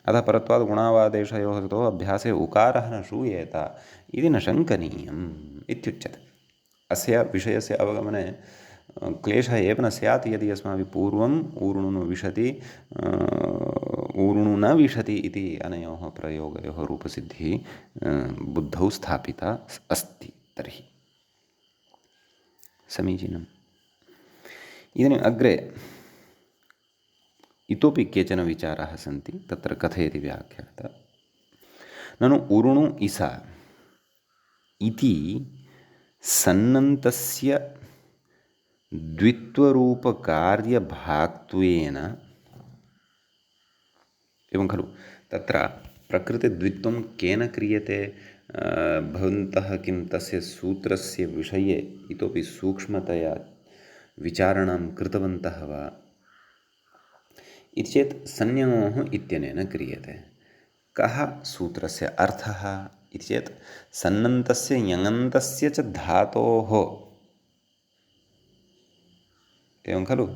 अतः परत्वात् गुणावादेशयोः ततो अभ्यासे उकारः न श्रूयेत इति न शङ्कनीयम् इत्युच्यते। अस्य विषयस्य अवगमने क्लेशः एव न स्यात् यदि अस्माभिः पूर्वम् ऊरुणु न विशति इति अनयोः प्रयोगयोः रूपसिद्धिः बुद्धौ स्थापिता अस्ति तर्हि। समीचीनम्। इदानीम् अग्रे इतोपि केचन विचाराः सन्ति। तत्र कथयति व्याख्याता ननु उरुणु इस इति सन्नन्तस्य द्वित्वरूपकार्यभाक्त्वेन एवं खलु तत्र प्रकृतिद्वित्वं केन क्रियते भवन्तः किं तस्य सूत्रस्य विषये इतोपि सूक्ष्मतया विचारणं कृतवन्तः वा इति चेत् संज्ञोः इत्यनेन क्रियते। कः सूत्रस्य अर्थः इति चेत् सन्नन्तस्य यङन्तस्य च धातोः एवं खलु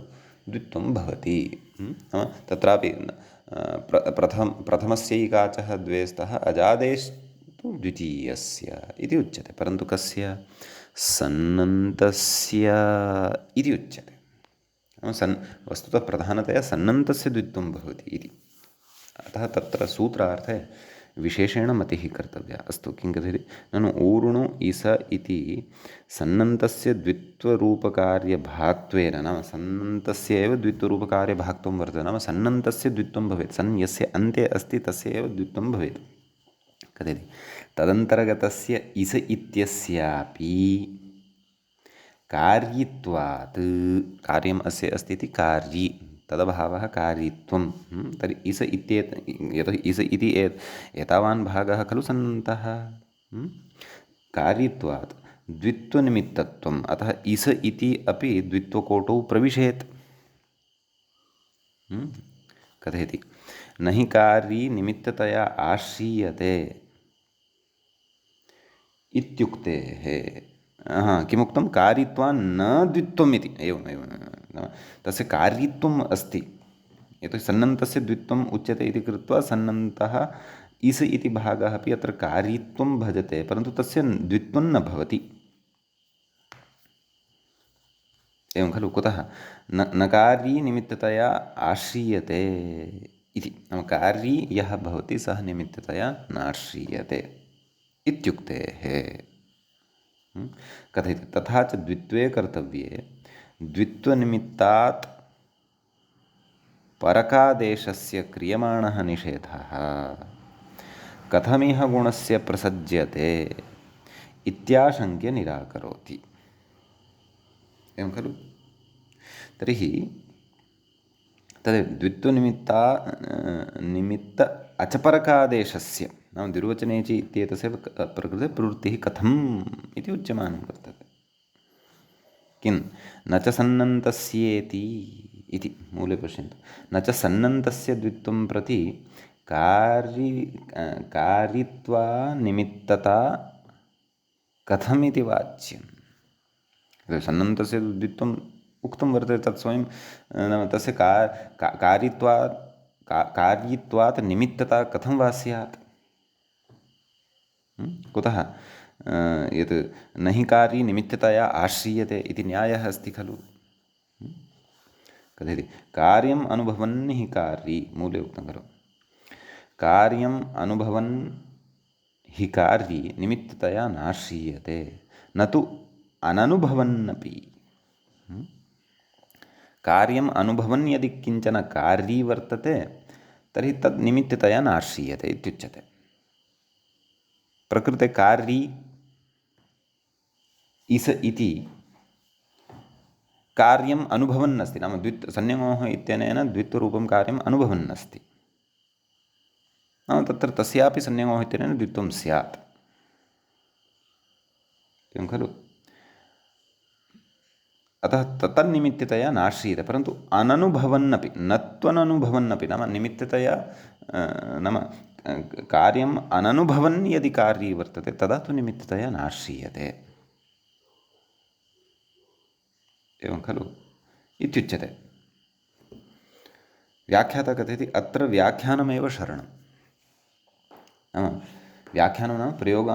द्वित्वं भवति। तत्रापि प्रथमस्यैकाचः द्वे स्तः अजादेस्तु द्वितीयस्य इति उच्यते। परन्तु कस्य सन्नन्तस्य इति उच्यते। वस्तुतः प्रधानतया सन्नन्तस्य द्वित्वं भवति इति। अतः तत्र सूत्रार्थे विशेषेण मतिः कर्तव्या। अस्तु किं कथयति ननु ऊरुणु इस इति सन्नन्तस्य द्वित्वरूपकार्यभाक्त्वेन नाम सन्नन्तस्य एव द्वित्वरूपकार्यभाक्त्वं वर्तते। नाम सन्नन्तस्य द्वित्वं भवेत्। सन् यस्य अन्ते अस्ति तस्य एव द्वित्वं भवेत्। कथयति तदन्तर्गतस्य इस इत्यस्यापि कार्यित्वात् कार्यम् अस्य अस्ति इति कार्yi तदभावः कार्यित्वं। तर्हि इस यतोहि इस इति एतावान् भागः खलु सन्नन्तः कार्यित्वात् द्वित्वनिमित्तत्वम्। अतः इस इति अपि द्वित्वकोटौ प्रविशेत्। कथयति न हि कार्ये निमित्ततया आश्रीयते इत्युक्तेः किमुक्तं कार्यत्वान् न द्वित्वम् इति। एवमेव तस्य कार्यत्वम् अस्ति। यतोहि सन्नन्तस्य द्वित्वम् उच्यते इति कृत्वा सन्नन्तः इस इति भागः अपि अत्र कार्यत्वं भजते परन्तु तस्य द्वित्वं न भवति। एवं खलु कुतः न कार्ये निमित्ततया आश्रीयते इति। नाम कार्ये यः भवति सः निमित्ततया नाश्रीयते इत्युक्तेः। कथयति तथा च द्वित्वे कर्तव्ये द्वित्वनिमित्तात् परकादेशस्य क्रियमाणः निषेधः कथमिह गुणस्य प्रसज्यते इत्याशङ्क्य निराकरोति। एवं खलु तर्हि तद् द्वित्वनिमित्त अचपरकादेशस्य नाम द्विर्वचनेचि इत्येतस्य प्रकृते प्रवृत्तिः कथम् इति उच्यमानं वर्तते। किं न च सन्नन्तस्येति इति मूले पश्यन्तु। न च सन्नन्तस्य द्वित्वं प्रति कार्यित्वा निमित्तता कथमिति वाच्यं सन्नन्तस्य द्वित्वम् उक्तं वर्तते तत् स्वयं नाम तस्य कार्यत्वात् निमित्तता कथं वा स्यात् कुतः यत् न हि कार्ये निमित्ततया आश्रीयते इति न्यायः अस्ति खलु कथयति कार्यम् अनुभवन् हि कार्ये मूले उक्तं खलु कार्यम् अनुभवन् हि कार्ये निमित्ततया नाश्रीयते न तु अननुभवन्नपि कार्यम् अनुभवन् यदि किञ्चन कार्ये वर्तते तर्हि तद् निमित्ततया नाश्रीयते इत्युच्यते प्रकृते कार्ये इस इति कार्यम् अनुभवन् अस्ति नाम संज्ञोः इत्यनेन द्वित्वरूपं कार्यम् अनुभवन् अस्ति नाम तत्र तस्यापि संज्ञोः इत्यनेन द्वित्वं स्यात् एवं खलु अतः तन्निमित्ततया नाश्रीयते परन्तु अननुभवन्नपि न त्वननुभवन्नपि नाम निमित्ततया नाम कार्यम् अननुभवन् यदि कार्ये वर्तते तदा तु निमित्ततया नाश्रीयते एवं खलु इत्युच्यते व्याख्याता कथयति अत्र व्याख्यानमेव शरणं नाम व्याख्यानं नाम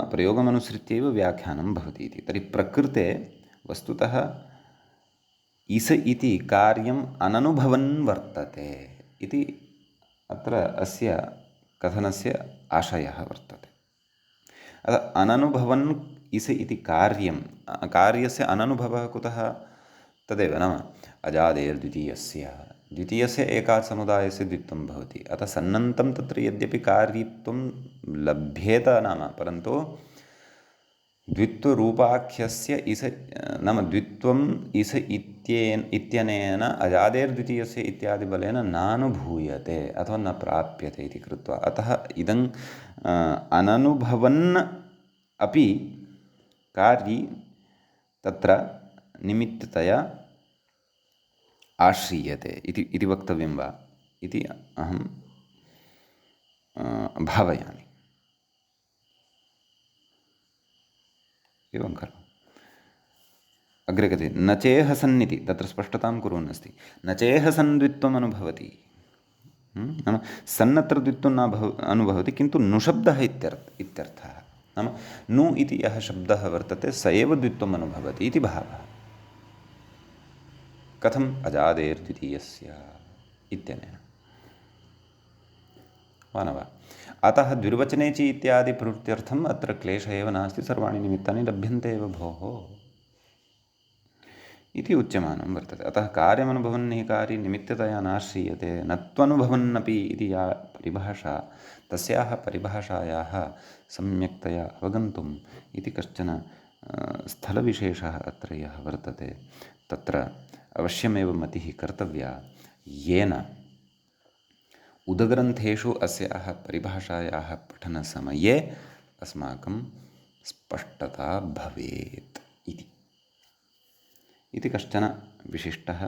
प्रयोगमनुसृत्यैव व्याख्यानं भवति इति तर्हि प्रकृते वस्तुतः इस इति कार्यम् अननुभवन् वर्तते इति अत्र अस्य कथनस्य आशयः वर्तते अतः अननुभवन् इस इति कार्यस्य अननुभवः कुतः तदेव नाम द्वितीयस्य एकात् समुदायस्य द्वित्वं भवति अतः सन्नन्तं तत्र यद्यपि कार्यत्वं लभ्येत नाम परन्तु द्वित्वरूपाख्यस्य इस नाम द्वित्वम् इस इत्यनेन अजादेर्द्वितीयस्य इत्यादिबलेन नानुभूयते अथवा न प्राप्यते इति कृत्वा अतः इदं अननुभवन् अपि कार्ये तत्र निमित्ततया आश्रीयते इति वक्तव्यं वा इति अहं भावयामि एवं खलु अग्रे कथयति न चेह सन्निति तत्र स्पष्टतां कुर्वन् अस्ति न चेह सन् द्वित्वम् अनुभवति नाम सन्नत्र द्वित्वं न अनुभवति किन्तु नुशब्दः इत्यर्थः नाम नु इति यः शब्दः वर्तते स एव द्वित्वम् अनुभवति इति भावः कथम् अजादेर्द्वितीयस्य इत्यनेन वा न वा अतः द्विर्वचने च इत्यादि प्रवृत्त्यर्थम् अत्र क्लेशः एव नास्ति सर्वाणि निमित्तानि लभ्यन्ते एव भोः इति उच्यमानं वर्तते अतः कार्यमनुभवन् हि कार्ये निमित्ततया नाश्रीयते न त्वनुभवन्नपि इति या परिभाषा तस्याः परिभाषायाः सम्यक्तया अवगन्तुम् इति कश्चन स्थलविशेषः अत्र यः वर्तते तत्र अवश्यमेव मतिः कर्तव्या येन उदग्रन्थेषु अस्याः परिभाषायाः पठनसमये अस्माकं स्पष्टता भवेत् इति कश्चन विशिष्टः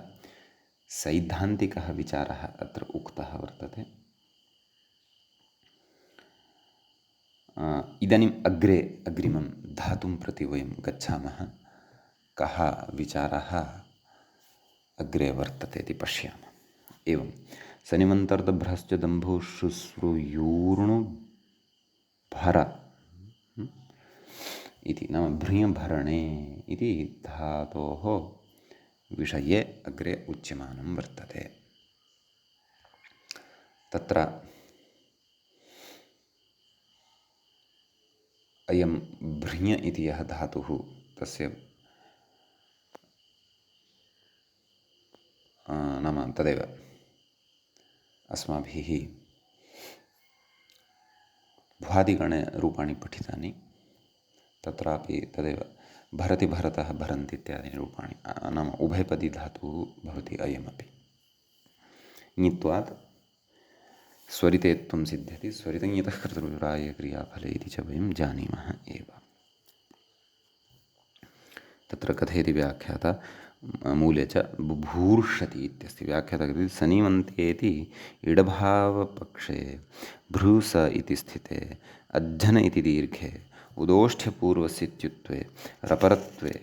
सैद्धान्तिकः विचारः अत्र उक्तः वर्तते इदानीम् अग्रिमं धातुं प्रति वयं गच्छामः कः विचारः अग्रे वर्तते इति पश्यामः एवं सनिमन्तर्दभ्रश्च दम्भुशुश्रुयूर्णुभर इति नाम भ्रियभरणे इति धातोः विषये अग्रे उच्यमानं वर्तते तत्र अयं भ्रिय इति यः धातुः तस्य नाम तदेव अस्माभिः भ्वादिगणे रूपाणि पठितानि तत्रापि तदेव भरति भरतः भरन्ति इत्यादीनि रूपाणि नाम उभयपदी धातुः भवति अयमपि ङित्वात् स्वरितेत्वं सिद्ध्यति स्वरितं यतः कर्तृविराय क्रियाफले इति च वयं जानीमः एव तत्र कथयति व्याख्याता मूले च बुभूर्षति इत्यस्ति व्याख्याता कथयति सनिमन्तेति इडभावपक्षे भ्रूस इति स्थिते अज्झन इति दीर्घे उदोष्ठ्यपूर्वस्येत्युत्वे रपरत्वे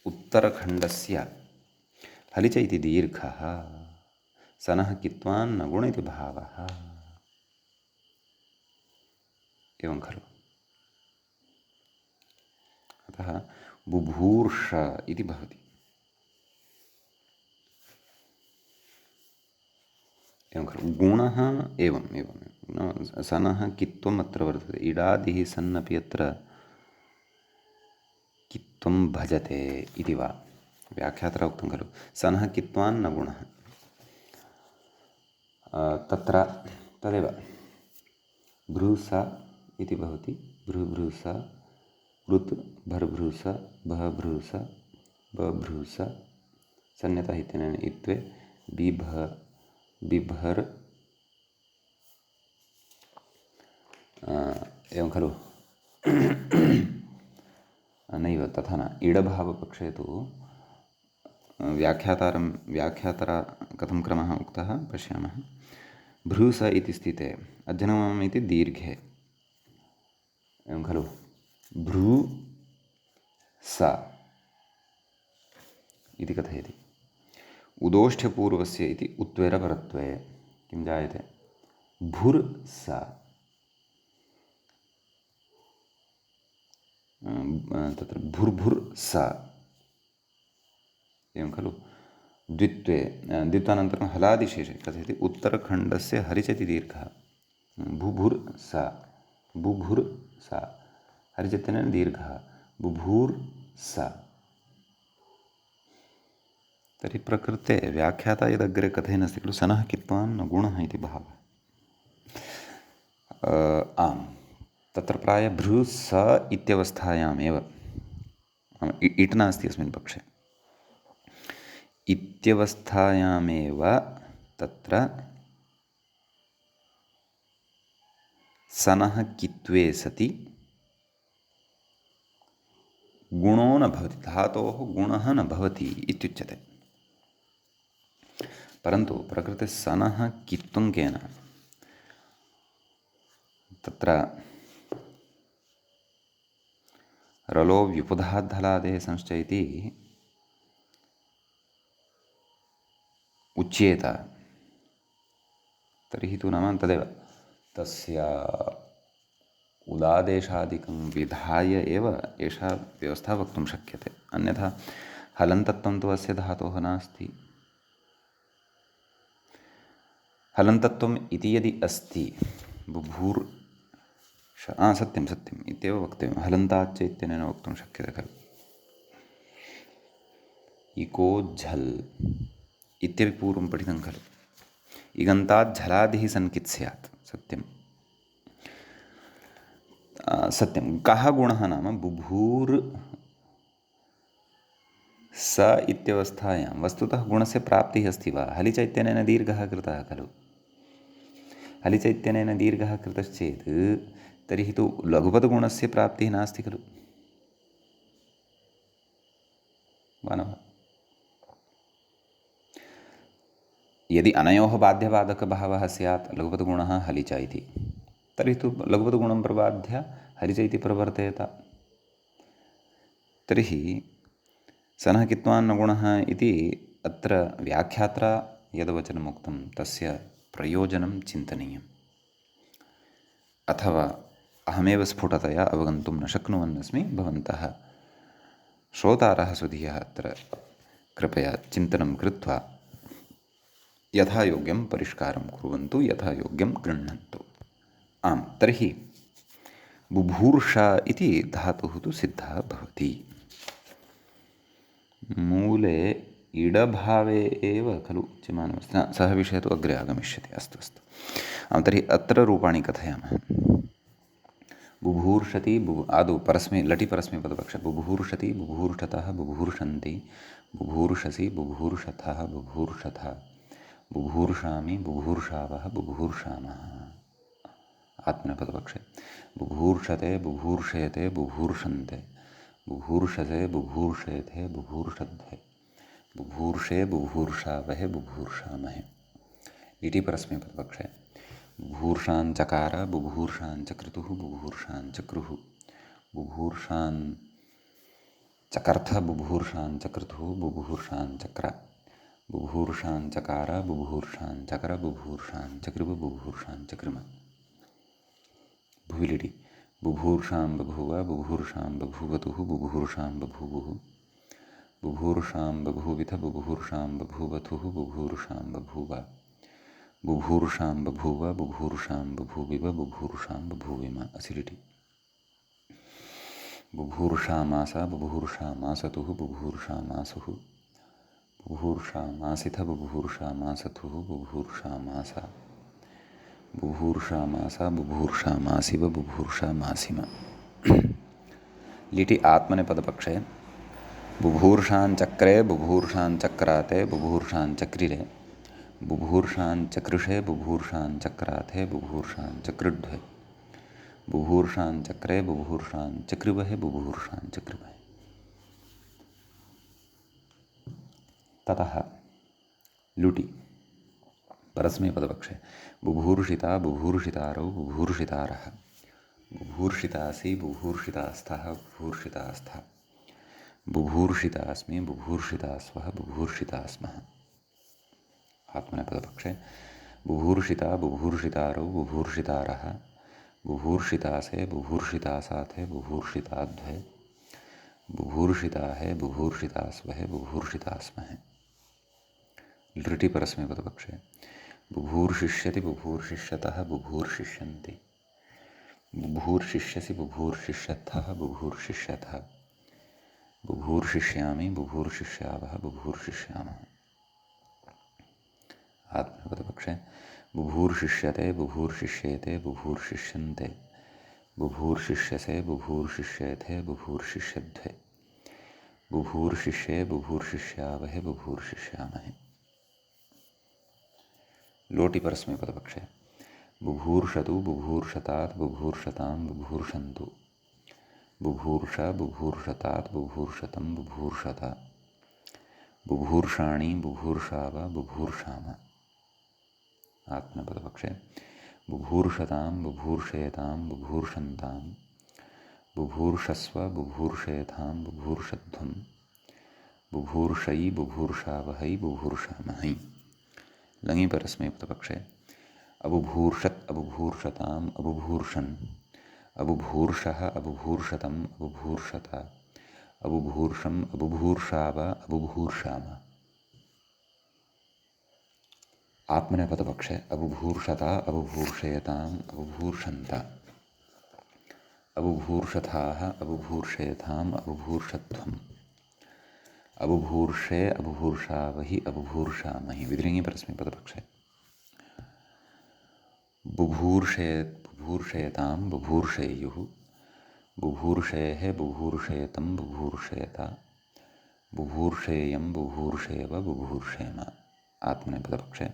उत्तरखण्डस्य हलिच इति दीर्घः सनः कित्वान् न गुण इति भावः। एवं खलु। अतः बुभूर्ष इति भवति। एवं खलु। गुणः एवं सनः कित्वम् अत्र वर्तते। इडादिः सन्नपि अत्र कित्वं भजते इति वा व्याख्यात्रा उक्तं खलु। सनः कित्वान् न गुणः। तत्र तदेव भ्रूसा इति भवति। भ्रूभ्रूसा ऋत् भर्भ्रूसा भभ्रूसा बभ्रूसा सन्यतः इत्यनेन इत्वे बिभर् एवं खलु। नैव तथा न। इडभावपक्षे तु व्याख्यातरा कथं क्रमः उक्तः पश्यामः। भ्रूस इति स्थिते अध्यनमम् इति दीर्घे एवं खलु। भ्रू स इति कथयति। उदोष्ठ्यपूर्वस्य इति उत्वेरपरत्वे किं जायते। भुर् स तत्र भुर्भुर् स एवं खलु। द्वित्वानन्तरं हलादिशेषे कथयति उत्तरखण्डस्य हरिच इति दीर्घः। बुभुर् स बुभुर् स हरिच इत्यनेन दीर्घः बुभूर् स। तर्हि प्रकृते व्याख्याता यदग्रे कथयन् खलु सनः कित्वान् न गुणः इति भावः। आम् तत्र प्रायः भ्रू स इत्यवस्थायामेव इट् नास्ति अस्मिन् पक्षे। इत्यवस्थायामेव तत्र सनः कित्वे सति गुणो न भवति। धातोः गुणः न भवति इत्युच्यते। परन्तु प्रकृते सनः कित्वं केन तत्र रलो व्युपधाद्धलादेः संश्च इति उच्येत। तर्हि तु नाम तदेव तस्य उदादेशादिकं विधाय एव एषा व्यवस्था वक्तुं शक्यते। अन्यथा हलन्तत्वं तु अस्य धातोः नास्ति। हलन्तत्वम् इति यदि अस्ति बुभूर् सत्यं सत्यम् इत्येव वक्तव्यं। हलन्ताच्च इत्यनेन वक्तुं शक्यते खलु। इको झल् इत्यपि पूर्वं पठितं खलु। इगन्तात् झलादिः सन्कित् स्यात्। सत्यं कः गुणः नाम बुभूर् स इत्यवस्थायां वस्तुतः गुणस्य प्राप्तिः अस्ति वा। हलिच इत्यनेन दीर्घः कृतः खलु। हलिच इत्यनेन दीर्घः कृतश्चेत् तर्हि तु लघुपदगुणस्य प्राप्तिः नास्ति खलु वा न वा। यदि अनयोः बाध्यबाधकभावः स्यात् लघुपदगुणः हलिच इति तर्हि तु लघुपदगुणं प्रबाध्य हलिच इति प्रवर्तेत। तर्हि सनः कित्वान् न गुणः इति अत्र व्याख्यात्रा यद्वचनमुक्तं तस्य प्रयोजनं चिन्तनीयम्। अथवा अहमेव स्फुटतया अवगन्तुं न शक्नुवन्नस्मि। भवन्तः श्रोतारः सुधियः अत्र कृपया चिन्तनं कृत्वा यथायोग्यं परिष्कारं कुर्वन्तु, यथायोग्यं गृह्णन्तु। आम् तर्हि बुभूर्ष इति धातुः तु सिद्धः भवति। मूले इडभावे एव खलु उच्यमानमस्ति। सः विषयः तु अग्रे आगमिष्यति। अस्तु आम् तर्हि अत्र रूपाणि कथयामः। बुभूर्षति आदौ लटि परस्मैपदपक्षे बुभूर्षति बुभूर्षतः बुभूर्षन्ति बुभूर्षसि बुभूर्षथः बुभूर्षथ बुभूर्षामि बुभूर्षावः बुभूर्षामः। आत्मनेपदपक्षे बुभूर्षते बुभूर्षेते बुभूर्षन्ते बुभूर्षसे बुभूर्षेथे बुभूर्षध्वे बुभूर्षे बुभूर्षावहे बुभूर्षामहे। इति परस्मैपदपक्षे बुभूर्षाञ्चकार बुभूर्षाञ्चकृतुः बुभूर्षाञ्चक्रुः बुभूर्षान् चकर्थ बुभूर्षान् चक्रतुः बुभूर्षान् चक्र बुभूर्षान् चकार बुभूर्षान् चकर बुभूर्षान् चक्रिव बुभूर्षान् चक्रिम भुविलिटि बुभूर्षां बभूव बुभूर्षां बभूवतुः बुभूर्षां बभूवुः बुभूर्षां बभूविथ बुभूर्षां बभूवथुः बुभूर्षां बभूव बुभूर्षां बभूव बुभूर्षां बभूविव बुभूर्षां बभूविम असिलिटि बुभूर्षामासा बुभूर्षामासतुः बुभूर्षामासुः बुभूर्षामासिथ बुभूर्षामासथुः बुभूर्षामासा बुभूर्षामासा बुभूर्षामासिव बुभूर्षामासिम लिटि आत्मनेपदपक्षे बुभूर्षान् चक्रे बुभूर्षान् चक्राते बुभूर्षान् चक्रिरे बुभूर्षान् चकृषे बुभूर्षान् चक्राथे बुभूर्षान् चकृध्वे बुभूर्षान् चक्रे बुभूर्षान् चक्रिवहे बुभूर्षान् चक्रिवहे। ततः लुटि परस्मैपदपक्षे बुभूर्षिता बुभूर्षितारौ बुभूर्षितारः बुभूर्षितासि बुभूर्षितास्थः बुभूर्षितास्था बुभूर्षितास्मि बुभूर्षितास्वः बुभूर्षितास्मः। आत्मनेपदपक्षे बुभूर्षिता बुभूर्षितारौ बुभूर्षितारः बुभूर्षितासे बुभूर्षितासाथे बुभूर्षिताध्वे बुभूर्षिताहे बुभूर्षितास्वहे बुभूर्षितास्महे। लृटि परस्मैपदपक्षे बुभूर्षिष्यति बुभूर्षिष्यतः बुभूर्षिष्यन्ति बुभूर्षिष्यसि बुभूर्षिष्यथः बुभूर्षिष्यथः बुभूर्षिष्यामि बुभूर्षिष्यावः बुभूर्षिष्यामः। आत्मनेपदपक्षे बुभूर्षिष्यते बुभूर्षिष्येते बुभूर्षिष्यन्ते बुभूर्षिष्यसे बुभूर्षिष्येथे बुभूर्षिष्यध्वे बुभूर्षिष्ये बुभूर्षिष्यावहे बुभूर्षिष्यामहे। लोटि परस्मैपदपक्षे बुभूर्षतु बुभूर्षतात् बुभूर्षतां बुभूर्षन्तु बुभूर्ष बुभूर्षतात् बुभूर्षतं बुभूर्षता बुभूर्षाणि बुभूर्षाव बुभूर्षाम। आत्मनेपदपक्षे बुभूर्षतां बुभूर्षेतां बुभूर्षन्तां बुभूर्षस्व बुभूर्षेथां बुभूर्षध्वं बुभूर्षयि बुभूर्षावहै बुभूर्षामहै। लङि परस्मैपदपक्षे अबुभूर्षत् अबुभूर्षताम् अबुभूर्षन् अबुभूर्षः अबुभूर्षतम् अबुभूर्षत अबुभूर्षम् अबुभूर्षाव अबुभूर्षाम। आत्मनेपदपक्षे अबुभूर्षता अबुभूर्षेताम् अबुभूर्षन्त अबुभूर्षथाः अबुभूर्षेथाम् अबुभूर्षध्वम् अबुभूर्षे अबुभूर्षावहि अबुभूर्षामहि। विद्लिङ्गि परस्मैपदपक्षे बुभूर्षेत् बुभूर्षेतां बुभूर्षेयुः बुभूर्षेः बुभूर्षेतं बुभूर्षेत बुभूर्षेयं बुभूर्षेव बुभूर्षेम। आत्मनेपदपक्षे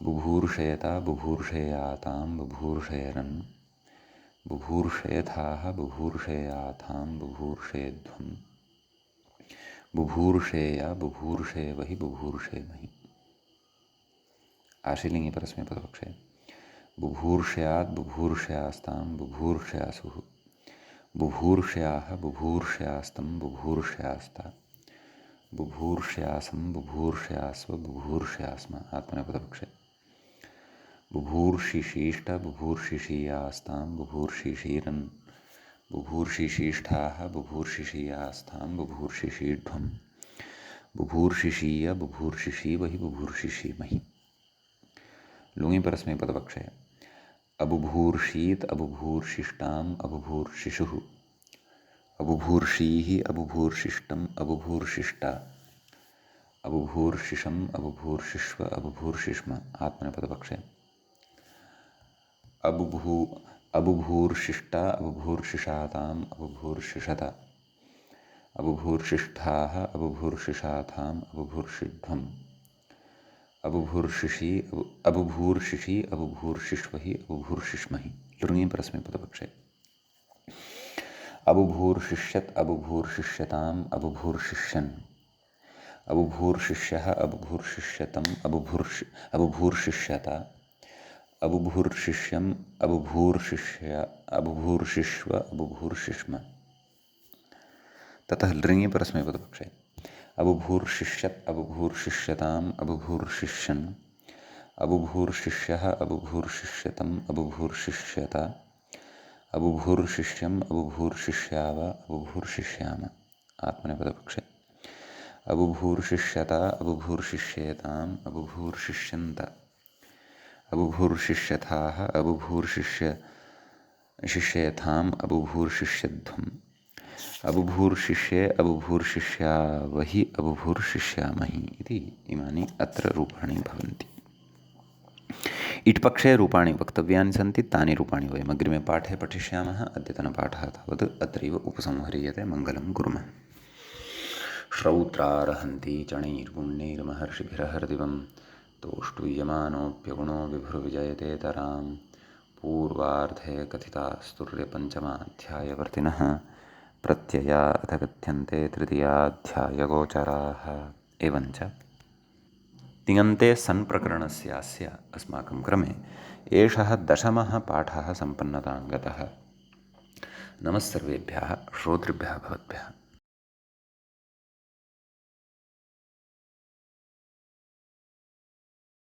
बुभूर्षेत बुभूर्षेयातां बुभूर्षेरन् बुभूर्षेथाः बुभूर्षेयाथां बुभूर्षेध्वं बुभूर्षेय बुभूर्षेवहि बुभूर्षेमहि। आशीलिङ्गि परस्मैपदपक्षे बुभूर्ष्यात् बुभूर्ष्यास्तां बुभूर्ष्यासुः बुभूर्ष्याः बुभूर्ष्यास्तं बुभूर्ष्यास्ता बुभूर्ष्यासं बुभूर्ष्यास्व बुभूर्ष्यास्म। आत्मनेपदपक्षे बुभूर्षिषीष्ट बुभूर्षिषीयास्तां बुभूर्षिषीरन् बुभूर्षिषीष्ठाः बुभूर्षिषीयास्तां बुभूर्षिषीढ्वं बुभूर्षिषीय बुभूर्षिषीवहि बुभूर्षिषीमहि। लुङि परस्मैपदपक्षे अबुभूर्षीत् अबुभूर्षिष्टाम् अबुभूर्षिषुः अबुभूर्षीः अबुभूर्षिष्टम् अबुभूर्षिष्टा अबुभूर्षिषम् अबुभूर्षिष्व अबुभूर्षिष्म। आत्मनेपदपक्षे अबुभूर्षिष्टा अबुभूर्षिषाताम् अबुभूर्षिषत अबुभूर्षिष्ठाः अबुभूर्षिषाथाम् अबुभूर्षिध्वम् अबुभूर्षिषि अबुभूर्षिष्वहि अबुभूर्षिष्महि। लृङि परस्मैपदपक्षे अबुभूर्षिष्यत् अबुभूर्षिष्यताम् अबुभूर्षिष्यन् अबुभूर्षिष्यः अबुभूर्षिष्यतम् अबुभूर्षिष्यत अबुभूर्शिष्यम् अबुभूर्शिष्य अबुभूर्शिष्व अबुभूर्शिष्म। ततः लृङि परस्मैपदपक्षे अबुभूर्शिष्यत् अबुभूर्शिष्यताम् अबुभूर्शिष्यन् अबुभूर्शिष्यः अबुभूर्शिष्यतम् अबुभूर्शिष्यत अबुभूर्शिष्यम् अबुभूर्शिष्याव अबुभूर्शिष्याम। आत्मनेपदपक्षे अबुभूर्शिष्यत अबुभूर्शिष्येताम् अबुभूर्शिष्यन्त अबुभूर्शिष्यथाः अबुभूर्शिष्येथाम् अबुभूर्शिष्यध्वम् अबुभूर्शिष्ये अबुभूर्शिष्यावहि अबुभूर्शिष्यामहि इति इमानि अत्र रूपाणि भवन्ति। इट्पक्षे रूपाणि वक्तव्यानि सन्ति, तानि रूपाणि वयम् अग्रिमे पाठे पठिष्यामः। अद्यतनपाठः तावत् अत्रैव उपसंह्रियते। मङ्गलं कुर्मः। श्रौत्रार्हन्ति चणैर्पुण्यैर्महर्षिभिरहर्दिवं तोष्टुयमानोऽप्यगुणो विभुर्विजयतेतरां पूर्वार्धे कथितास्तुर्यपञ्चमाध्यायवर्तिनः प्रत्यया अथ कथ्यन्ते तृतीयाध्यायगोचराः। एवञ्च तिङन्ते सन् प्रकरणस्यास्य अस्माकं क्रमे एषः दशमः पाठः सम्पन्नतां गतः। नमः सर्वेभ्यः श्रोतृभ्यः भवद्भ्यः।